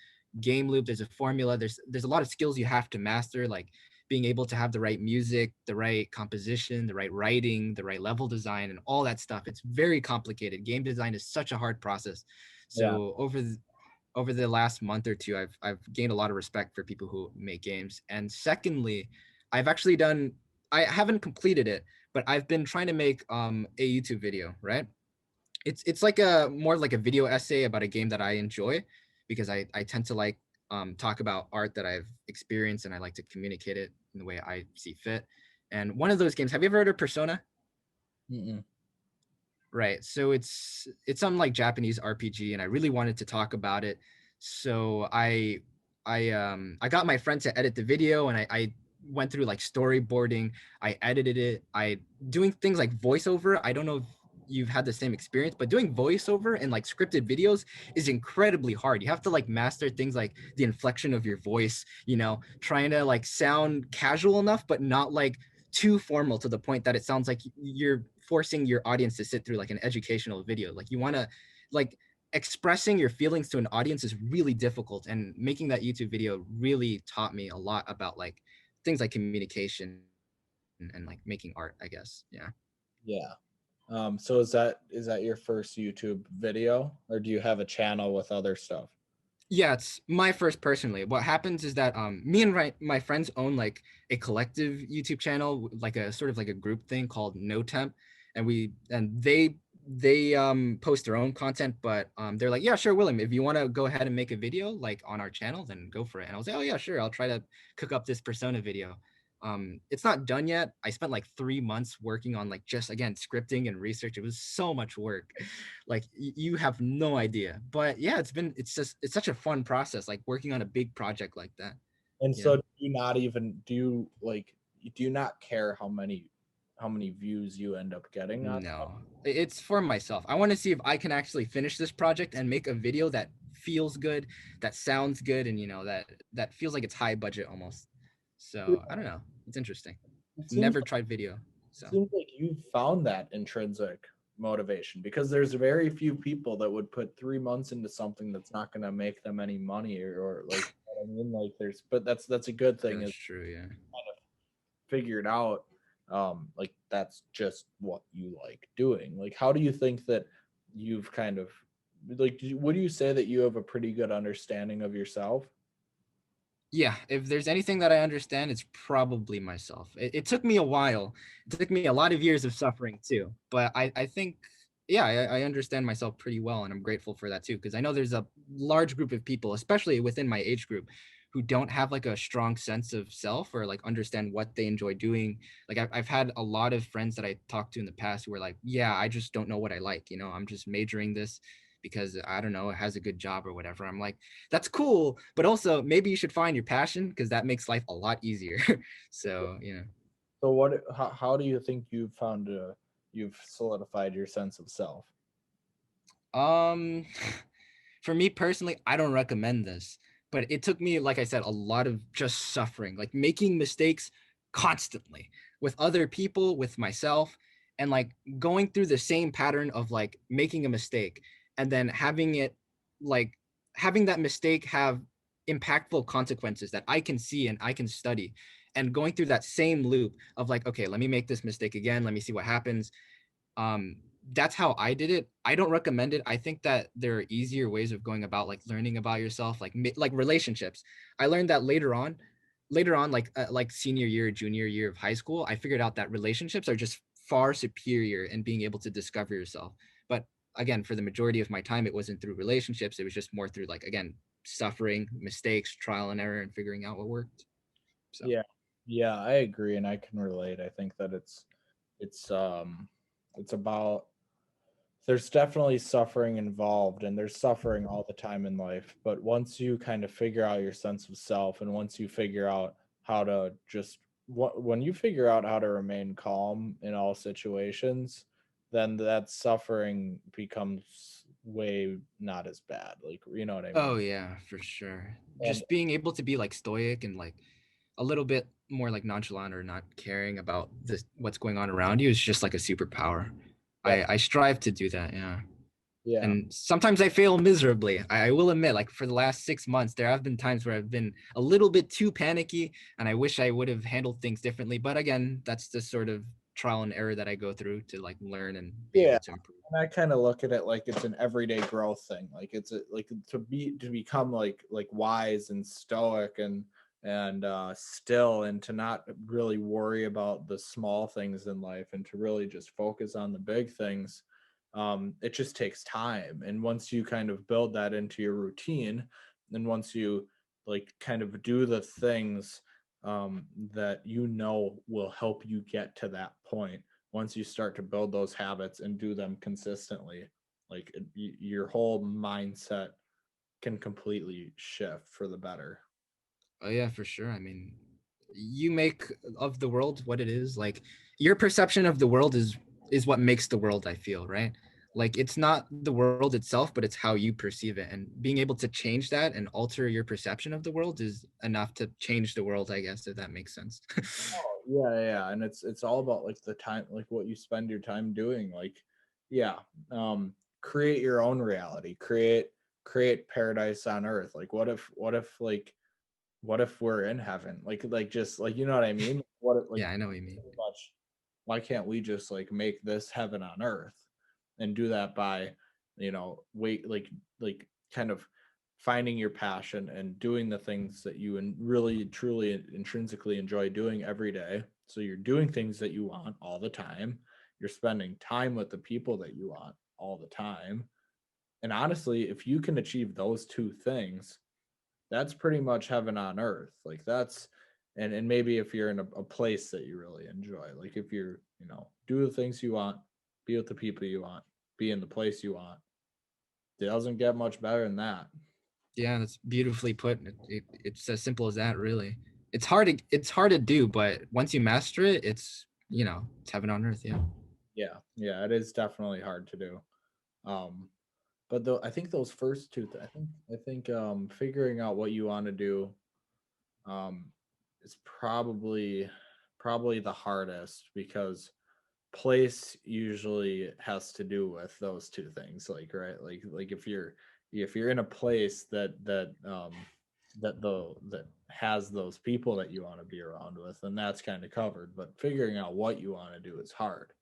game loop. There's a formula. There's a lot of skills you have to master, like being able to have the right music, the right composition, the right writing, the right level design, and all that stuff. It's very complicated. Game design is such a hard process. Yeah. So over the last month or two, I've gained a lot of respect for people who make games. And secondly, I haven't completed it, but I've been trying to make a YouTube video, right? It's like a more like a video essay about a game that I enjoy, because I tend to like talk about art that I've experienced, and I like to communicate it in the way I see fit. And one of those games, have you ever heard of Persona? Mm-mm. Right. So it's some like Japanese RPG, and I really wanted to talk about it. So I got my friend to edit the video, and I went through like storyboarding. I edited it. I doing things like voiceover. I don't know if you've had the same experience, but doing voiceover and like scripted videos is incredibly hard. You have to like master things like the inflection of your voice, trying to like sound casual enough, but not like too formal to the point that it sounds like you're forcing your audience to sit through like an educational video. Like you want to like expressing your feelings to an audience is really difficult, and making that YouTube video really taught me a lot about like things like communication and like making art, I guess. Yeah. Yeah. So is that your first YouTube video, or do you have a channel with other stuff? Yeah, it's my first personally. What happens is that me and my friends own like a collective YouTube channel, like a sort of like a group thing called No Temp, and they post their own content, but they're like, yeah, sure, William, if you want to go ahead and make a video like on our channel, then go for it. And I was like, oh yeah, sure, I'll try to cook up this Persona video. It's not done yet. I spent like 3 months working on like just again scripting and research. It was so much work. Like you have no idea. But yeah, it's such a fun process, like working on a big project like that, And you know? so do you not care how many many views you end up getting on. No, it's for myself. I want to see if I can actually finish this project and make a video that feels good, that sounds good, and that feels like it's high budget almost. So I don't know. It's interesting. It seems Never tried video, it so seems like you've found that intrinsic motivation, because there's very few people that would put 3 months into something that's not going to make them any money, or like, you know what I mean, like there's, but that's a good thing, that's is true. Yeah. kind of figured out, like that's just what you like doing. Like, how do you think that you've kind of, like, would you say that you have a pretty good understanding of yourself? Yeah, if there's anything that I understand, it's probably myself. It took me a while. It took me a lot of years of suffering too. But I think, yeah, I understand myself pretty well. And I'm grateful for that too. Because I know there's a large group of people, especially within my age group, who don't have like a strong sense of self or like understand what they enjoy doing. Like I've had a lot of friends that I talked to in the past who were like, yeah, I just don't know what I like. I'm just majoring this because I don't know, it has a good job or whatever. I'm like, that's cool, but also maybe you should find your passion because that makes life a lot easier. So So what, how do you think you've found, you've solidified your sense of self? um for me personally, I don't recommend this, but it took me, like I said, a lot of just suffering, like making mistakes constantly with other people, with myself, and like going through the same pattern of like making a mistake and then having it, like having that mistake have impactful consequences that I can see and I can study, and going through that same loop of like, okay, let me make this mistake again, let me see what happens. um that's how I did it. I don't recommend it. I think that there are easier ways of going about like learning about yourself, like relationships. I learned that later on, like senior year, junior year of high school. I figured out that relationships are just far superior in being able to discover yourself. But again, for the majority of my time, it wasn't through relationships. It was just more through, like, again, suffering, mistakes, trial and error, and figuring out what worked. So Yeah, yeah, I agree, and I can relate. I think that it's it's about, there's definitely suffering involved, and there's suffering all the time in life, but once you kind of figure out your sense of self, and once you figure out how to just, when you figure out how to remain calm in all situations, then that suffering becomes way not as bad, like, you know what I mean. oh yeah, for sure. And Just being able to be like stoic and like a little bit more like nonchalant or not caring about this what's going on around you is just like a superpower. I definitely, I strive to do that, yeah. yeah. And sometimes I fail miserably. I will admit, like for the last 6 months, there have been times where I've been a little bit too panicky and I wish I would have handled things differently. But again, that's the sort of trial and error that I go through to like learn and be Yeah, able to improve. and I kind of look at it like it's an everyday growth thing. Like it's a, like to become like wise and stoic and still, and to not really worry about the small things in life, and to really just focus on the big things. It just takes time, and once you kind of build that into your routine, and once you like kind of do the things that you know will help you get to that point, once you start to build those habits and do them consistently, like your whole mindset can completely shift for the better. Oh yeah, for sure. I mean, you make of the world what it is. Like your perception of the world is what makes the world, I feel, right? Like it's not the world itself, but it's how you perceive it. And being able to change that and alter your perception of the world is enough to change the world, I guess, if that makes sense. Oh, yeah, yeah, and it's all about like the time, like what you spend your time doing. Like, yeah, create your own reality, create paradise on earth. Like, what if we're in heaven? Like just like, you know what I mean? What if, like, Yeah, I know what you mean. pretty much, why can't we just like make this heaven on earth, and do that by, wait, like kind of finding your passion and doing the things that you and really truly intrinsically enjoy doing every day. So you're doing things that you want all the time, you're spending time with the people that you want all the time, and honestly, if you can achieve those two things, that's pretty much heaven on earth. Like that's, and maybe if you're in a place that you really enjoy, like if you're, do the things you want, be with the people you want, be in the place you want, it doesn't get much better than that. Yeah, that's beautifully put. It's as simple as that, really. It's hard to do, but once you master it, it's it's heaven on earth. Yeah. Yeah, it is definitely hard to do. Um, but though I think those first two, I think figuring out what you want to do, um, is probably the hardest because place usually has to do with those two things, like right, like if you're in a place that has those people that you want to be around with, then that's kind of covered. But figuring out what you want to do is hard.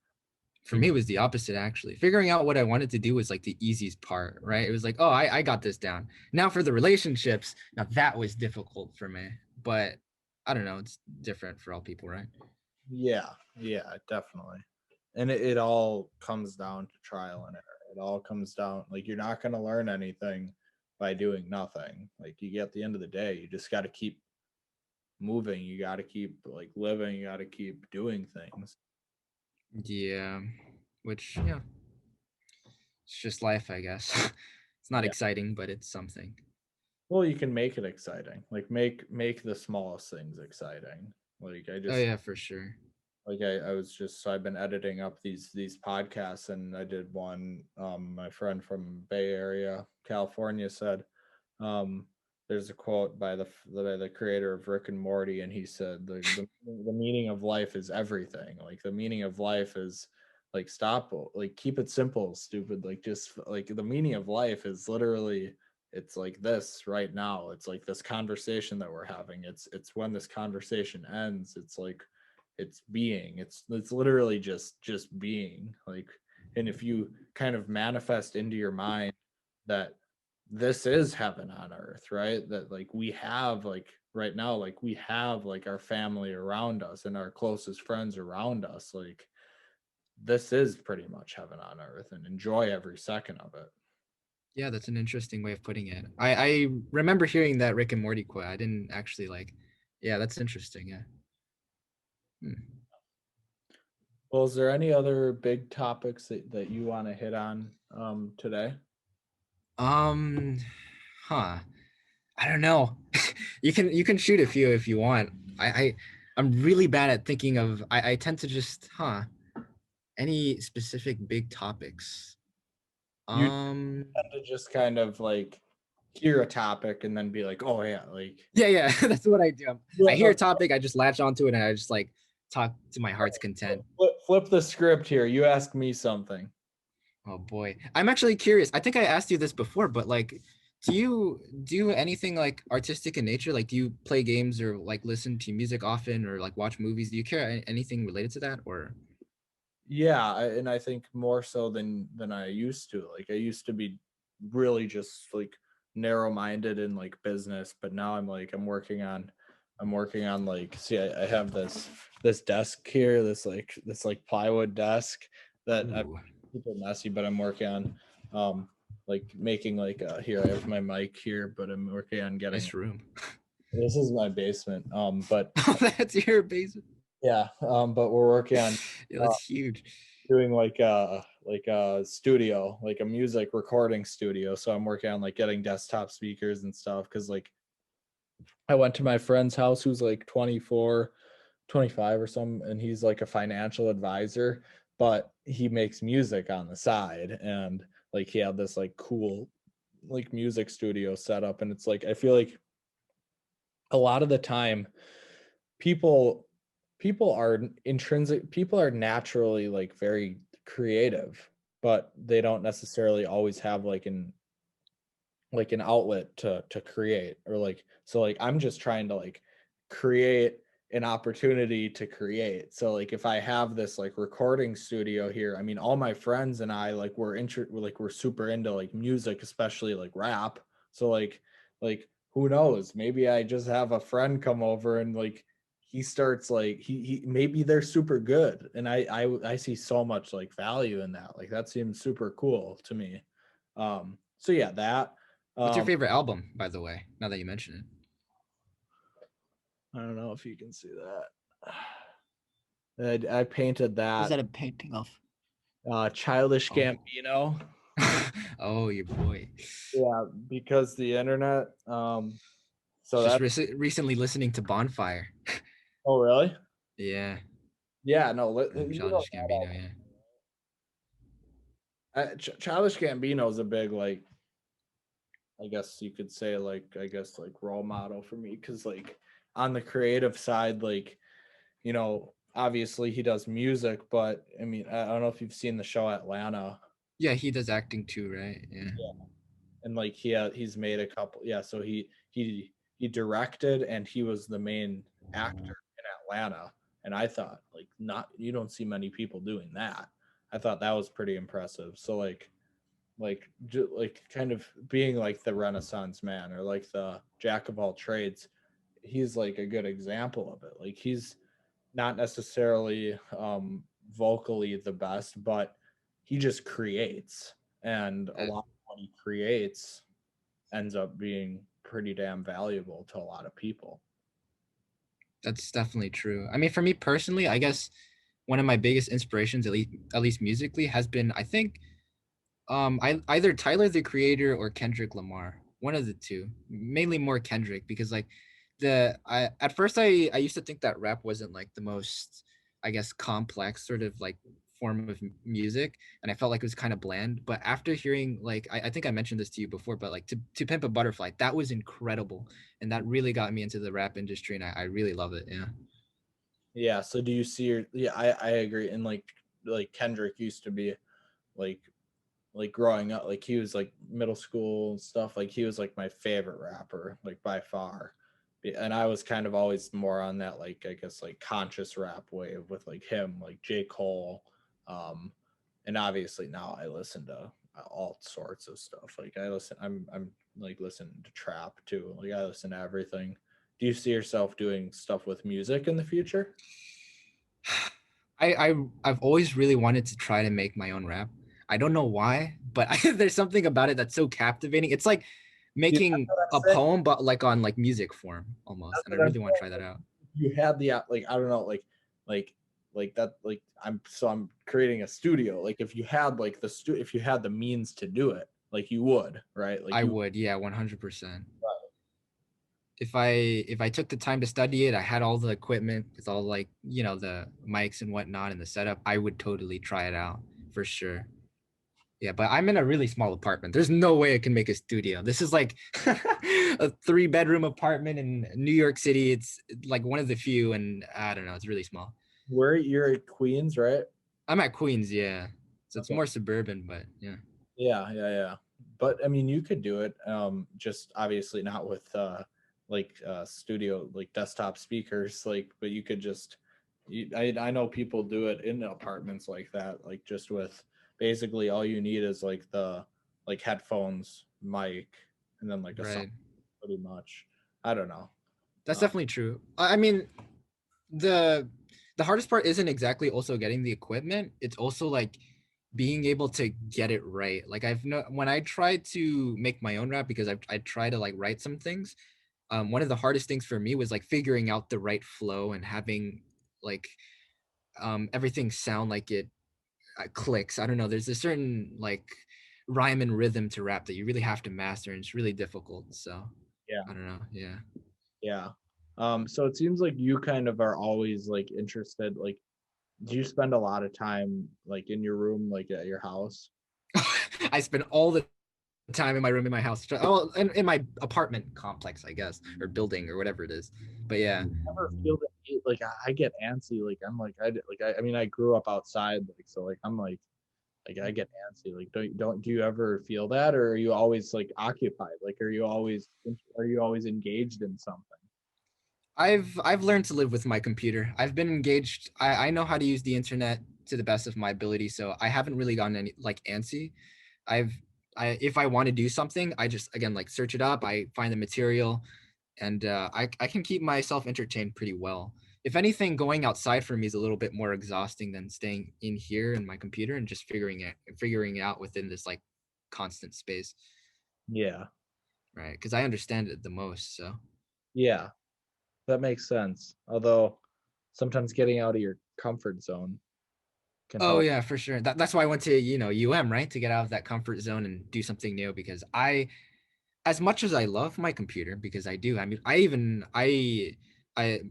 For me, it was the opposite, actually. Figuring out what I wanted to do was like the easiest part, right? It was like, oh, I got this down. Now for the relationships, now that was difficult for me. But I don't know, it's different for all people, right? Yeah, definitely. And it all comes down to trial and error. It all comes down, like, you're not going to learn anything by doing nothing. Like, you get, at the end of the day, you just got to keep moving. You got to keep like living. You got to keep doing things. Yeah. Which, yeah, it's just life, I guess. It's not Yeah. exciting, but it's something. Well, you can make it exciting. Like, make the smallest things exciting. Like, I Oh just, yeah, for sure. like I was just, so I've been editing up these podcasts, and I did one. My friend from Bay Area, California, said, um, there's a quote by the creator of Rick and Morty, and he said the meaning of life is everything. Like, the meaning of life is, like, stop, like, keep it simple, stupid. Like, just like, the meaning of life is literally, it's like this right now. It's like this conversation that we're having. It's when this conversation ends. It's like, it's being. It's literally just being. Like, and if you kind of manifest into your mind that this is heaven on earth, right? That, like, we have, like, right now, like, we have, like, our family around us and our closest friends around us. Like, this is pretty much heaven on earth, and enjoy every second of it. Yeah, that's an interesting way of putting it. I remember hearing that Rick and Morty quote. I didn't actually like. Yeah, that's interesting. Yeah. Hmm. Well, is there any other big topics that you want to hit on today? Um, huh. I don't know. You can shoot a few if you want. I'm really bad at thinking of. I tend to just any specific big topics. You Um, tend to just kind of like hear a topic and then be like, oh yeah, like, yeah, that's what I do. I yeah, hear a no, topic, I just latch onto it, and I just like talk to my heart's content. flip the script here. You ask me something. Oh boy. I'm actually curious. I think I asked you this before, but like, do you do anything like artistic in nature? Like, do you play games or like listen to music often or like watch movies? Do you care anything related to that or? Yeah, and I think more so than I used to. Like, I used to be really just like narrow-minded in like business, but now I'm working on like, see, I have this desk here, this plywood desk that I Ooh, keep it messy, but I'm working on like making like, here I have my mic here, but I'm working on getting, nice room. this is my basement. But Oh, that's your basement. yeah, but we're working on Yeah, uh, that's huge. doing like a studio, like a music recording studio. So I'm working on like getting desktop speakers and stuff, because like I went to my friend's house who's like 24, 25 or something, and he's like a financial advisor, but he makes music on the side. And like, he had this like cool like music studio set up, and it's like, I feel like a lot of the time people people are people are naturally like very creative, but they don't necessarily always have like an outlet to create, or like, so like, I'm just trying to like create an opportunity to create. So like, if I have this like recording studio here, I mean, all my friends and I, like, we're super into like music, especially like rap. So like who knows, maybe I just have a friend come over, and like, he starts like, he maybe they're super good, and I see so much like value in that. Like, that seems super cool to me. So yeah, that. What's your um, favorite album, by the way? Now that you mention it. I don't know if you can see that. I painted Is that. that a painting of? Childish Oh. Gambino. Oh, your boy. Yeah, because the internet. So Just that. recently listening to Bonfire. Oh, really? Yeah. Yeah, no, you know Childish Gambino, yeah. Childish Gambino is a big like I guess you could say like I guess like role model for me because like on the creative side like obviously he does music but I mean I don't know if you've seen the show Atlanta. Yeah, he does acting too, right? Yeah. And like he's made a couple, yeah, so he directed and he was the main actor in Atlanta, and I thought like not you don't see many people doing that. I thought that was pretty impressive. So like kind of being like the Renaissance man or like the jack of all trades, he's like a good example of it. Like he's not necessarily vocally the best, but he just creates, and a That, lot of what he creates ends up being pretty damn valuable to a lot of people. that's definitely true. I mean, for me personally, I guess one of my biggest inspirations, at least musically, has been, I think, I either Tyler the Creator or Kendrick Lamar. One of the two. Mainly more Kendrick because like I at first I used to think that rap wasn't like the most, I guess, complex sort of like form of music, and I felt like it was kind of bland. But after hearing like I think I mentioned this to you before, but like to Pimp a Butterfly, that was incredible, and that really got me into the rap industry, and I really love it. Yeah. Yeah, so do you see your yeah, I agree. And like Kendrick used to be like growing up, like he was like middle school and stuff, like he was like my favorite rapper, like by far. And I was kind of always more on that like I guess like conscious rap wave with like him, like J. Cole. Um and obviously now I listen to all sorts of stuff. Like I'm like listening to trap too. Like I listen to everything. Do you see yourself doing stuff with music in the future? I've always really wanted to try to make my own rap. I don't know why, but there's something about it that's so captivating. It's like Yeah, that's making what I'm a saying. poem, but like on like music form almost. That's And I what I'm really want to try that out. you had the like I don't know like that like I'm creating a studio. Like if you had like if you had the means to do it, like you would, right? Like I you would, yeah, 100%. If I took the time to study it, I had all the equipment with all like, the mics and whatnot and the setup, I would totally try it out for sure. Yeah, but I'm in a really small apartment. There's no way I can make a studio. This is like a 3-bedroom apartment in New York City. It's like one of the few, and I don't know, it's really small. where you're at Queens, right? I'm at Queens, yeah. So it's Okay. more suburban, but yeah. Yeah. But I mean, you could do it. Just obviously not with studio like desktop speakers. Like, but you could just. I know people do it in apartments like that. Like just with basically all you need is like the like headphones, mic, and then like a song. Right. Pretty much. I don't know. That's Uh, definitely true. I mean, the the hardest part isn't exactly also getting the equipment. It's also like being able to get it right. Like I've no when I try to make my own rap because I try to like write some things. One of the hardest things for me was like figuring out the right flow and having like everything sound like it clicks. I don't know. There's a certain like rhyme and rhythm to rap that you really have to master, and it's really difficult. So yeah. I don't know. Yeah. Yeah. So it seems like you kind of are always like interested. Like, do you spend a lot of time like in your room, like at your house? I spend all the time in my room in my house. Oh, in my apartment complex, I guess, or building or whatever it is. But yeah, Never feel the need, like I get antsy. Like I'm like I mean I grew up outside, like so like I'm like I get antsy. Like don't do you ever feel that, or are you always like occupied? Like are you always engaged in something? I've learned to live with my computer. I've been engaged. I know how to use the internet to the best of my ability, so I haven't really gotten any like antsy. I've I if I want to do something, I just again like search it up. I find the material, and I can keep myself entertained pretty well. If anything, going outside for me is a little bit more exhausting than staying in here in my computer and just figuring it out within this like constant space, Yeah. right? Because I understand it the most. So. Yeah. That makes sense. Although sometimes getting out of your comfort zone can Oh help. yeah, for sure. That's why I went to right, to get out of that comfort zone and do something new because as much as I love my computer because I do. I mean,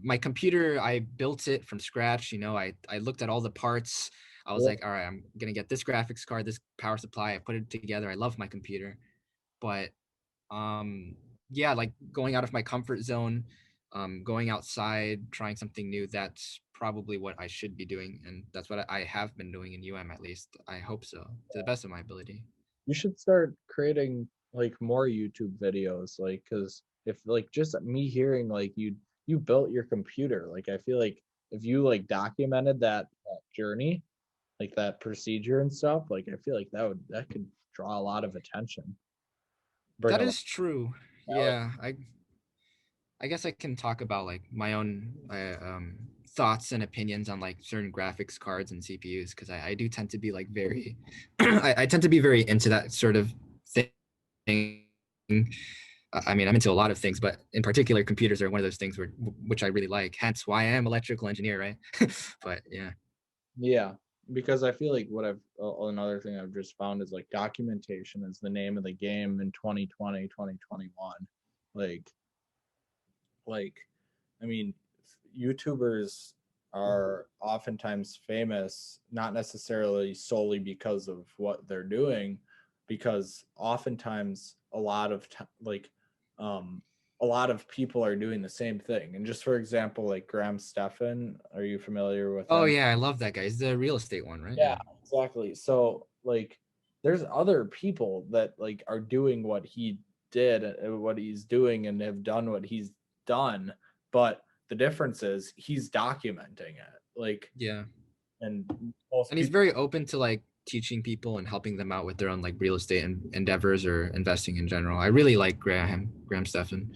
my computer, I built it from scratch. I looked at all the parts. I was Yeah. like, all right, I'm gonna get this graphics card, this power supply. I put it together. I love my computer, but yeah, like going out of my comfort zone, going outside, trying something new. That's probably what I should be doing, and that's what I have been doing in UM, at least. I hope so, to the best of my ability. You should start creating like more YouTube videos, like, because if like just me hearing like you built your computer, like I feel like if you like documented that journey, like that procedure and stuff, like I feel like that could draw a lot of attention, bring That a lot is true. of value. Yeah, I guess I can talk about like my own thoughts and opinions on like certain graphics cards and CPUs, because I do tend to be like very I tend to be very into that sort of thing. I mean, I'm into a lot of things, but in particular, computers are one of those things which I really like. Hence, why I am electrical engineer, right? But yeah, Yeah, because I feel like another thing I've just found is like documentation is the name of the game in 2020, 2021. Like like I mean, YouTubers are oftentimes famous not necessarily solely because of what they're doing, because oftentimes um a lot of people are doing the same thing. And just for example, like Graham Stephan, are you familiar with oh him? yeah, I love that guy. He's the real estate one, right? Yeah, Yeah. exactly. So like there's other people that like are doing what he did, what he's doing and have done what he's done, but the difference is he's documenting it. Like, Yeah. and most And he's people, very open to like teaching people and helping them out with their own like real estate endeavors or investing in general. I really like Graham Stephan.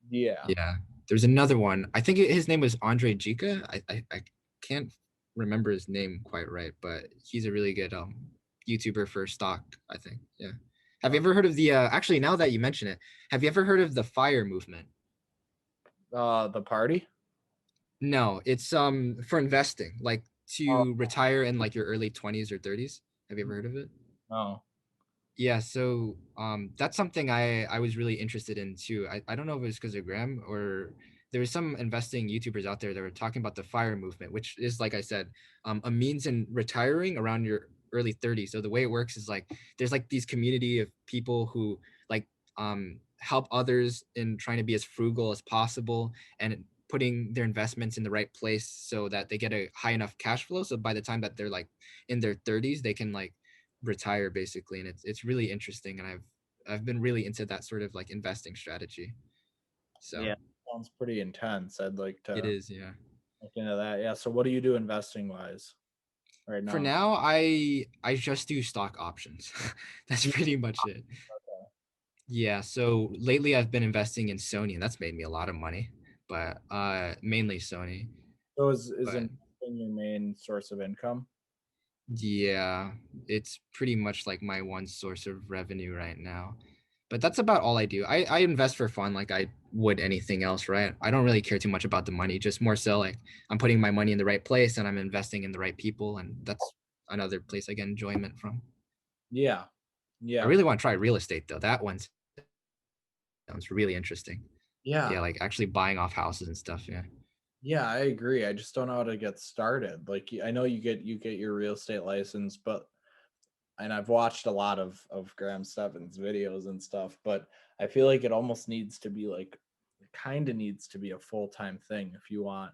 yeah. Yeah. There's another one. I think his name was Andre Jika. I can't remember his name quite right, but he's a really good YouTuber for stock, I think. Yeah. Have you ever heard of the actually, now that you mention it, have you ever heard of the FIRE movement? The party? No, it's for investing, like Oh, to retire in like your early 20s or 30s. Have you ever heard of it? no. Yeah, so that's something I was really interested in too. I don't know if it was because of Graham or there was some investing YouTubers out there that were talking about the FIRE movement, which is like I said, a means in retiring around your early 30s. So the way it works is like there's like these community of people who like help others in trying to be as frugal as possible and putting their investments in the right place so that they get a high enough cash flow. So by the time that they're like in their 30s, they can like retire basically, and it's really interesting, and I've been really into that sort of like investing strategy. So Yeah, sounds pretty intense. I'd like it to is, yeah. look into that. Yeah. So what do you do investing wise right For now? now, I just do stock options. That's pretty much it. Yeah, so lately I've been investing in Sony, and that's made me a lot of money, but mainly Sony. So is But investing your main source of income? yeah, it's pretty much like my one source of revenue right now. But that's about all I do. I invest for fun like I would anything else, right? I don't really care too much about the money, just more so like I'm putting my money in the right place and I'm investing in the right people. And that's another place I get enjoyment from. Yeah. I Yeah. really want to try real estate though. That one sounds really interesting. Yeah. Yeah, like actually buying off houses and stuff. Yeah. Yeah, I agree. I just don't know how to get started. Like I know you get your real estate license, but and I've watched a lot of Graham Stephan's videos and stuff, but I feel like it almost needs to be like it kind of needs to be a full-time thing if you want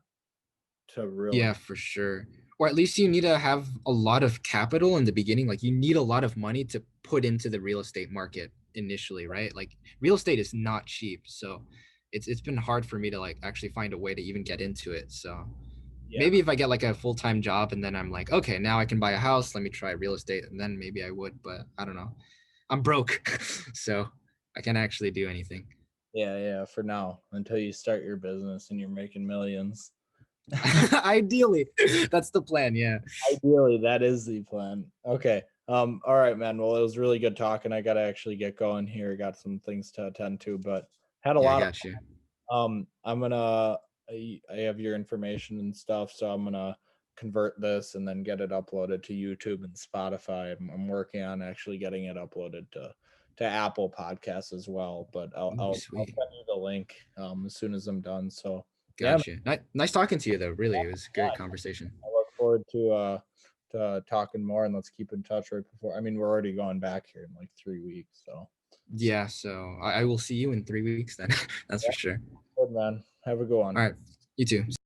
to really. Yeah, for sure. Or at least you need to have a lot of capital in the beginning. Like you need a lot of money to put into the real estate market initially, right? Like real estate is not cheap. So it's been hard for me to like actually find a way to even get into it. So Yeah. maybe if I get like a full-time job and then I'm like, okay, now I can buy a house, let me try real estate, and then maybe I would, but I don't know. I'm broke. So I can't actually do anything. Yeah, yeah, for now until you start your business and you're making millions. Ideally, that's the plan, yeah. Ideally, that is the plan. Okay. All right, man. Well, it was really good talking. I gotta actually get going here. Got some things to attend to, but had a Yeah, I lot of got you. I'm gonna I have your information and stuff, so I'm gonna convert this and then get it uploaded to YouTube and Spotify. I'm working on actually getting it uploaded to Apple Podcasts as well, but I'll Ooh, I'll sweet. send you the link as soon as I'm done. So Yeah, Gotcha. Nice talking to you though. Really, it was a man, great conversation. I look forward to talking more, and let's keep in touch right before. I mean, we're already going back here in like 3 weeks, so Yeah, so I will see you in 3 weeks then. That's yeah, for sure. good man. Have a good one. All right. You too.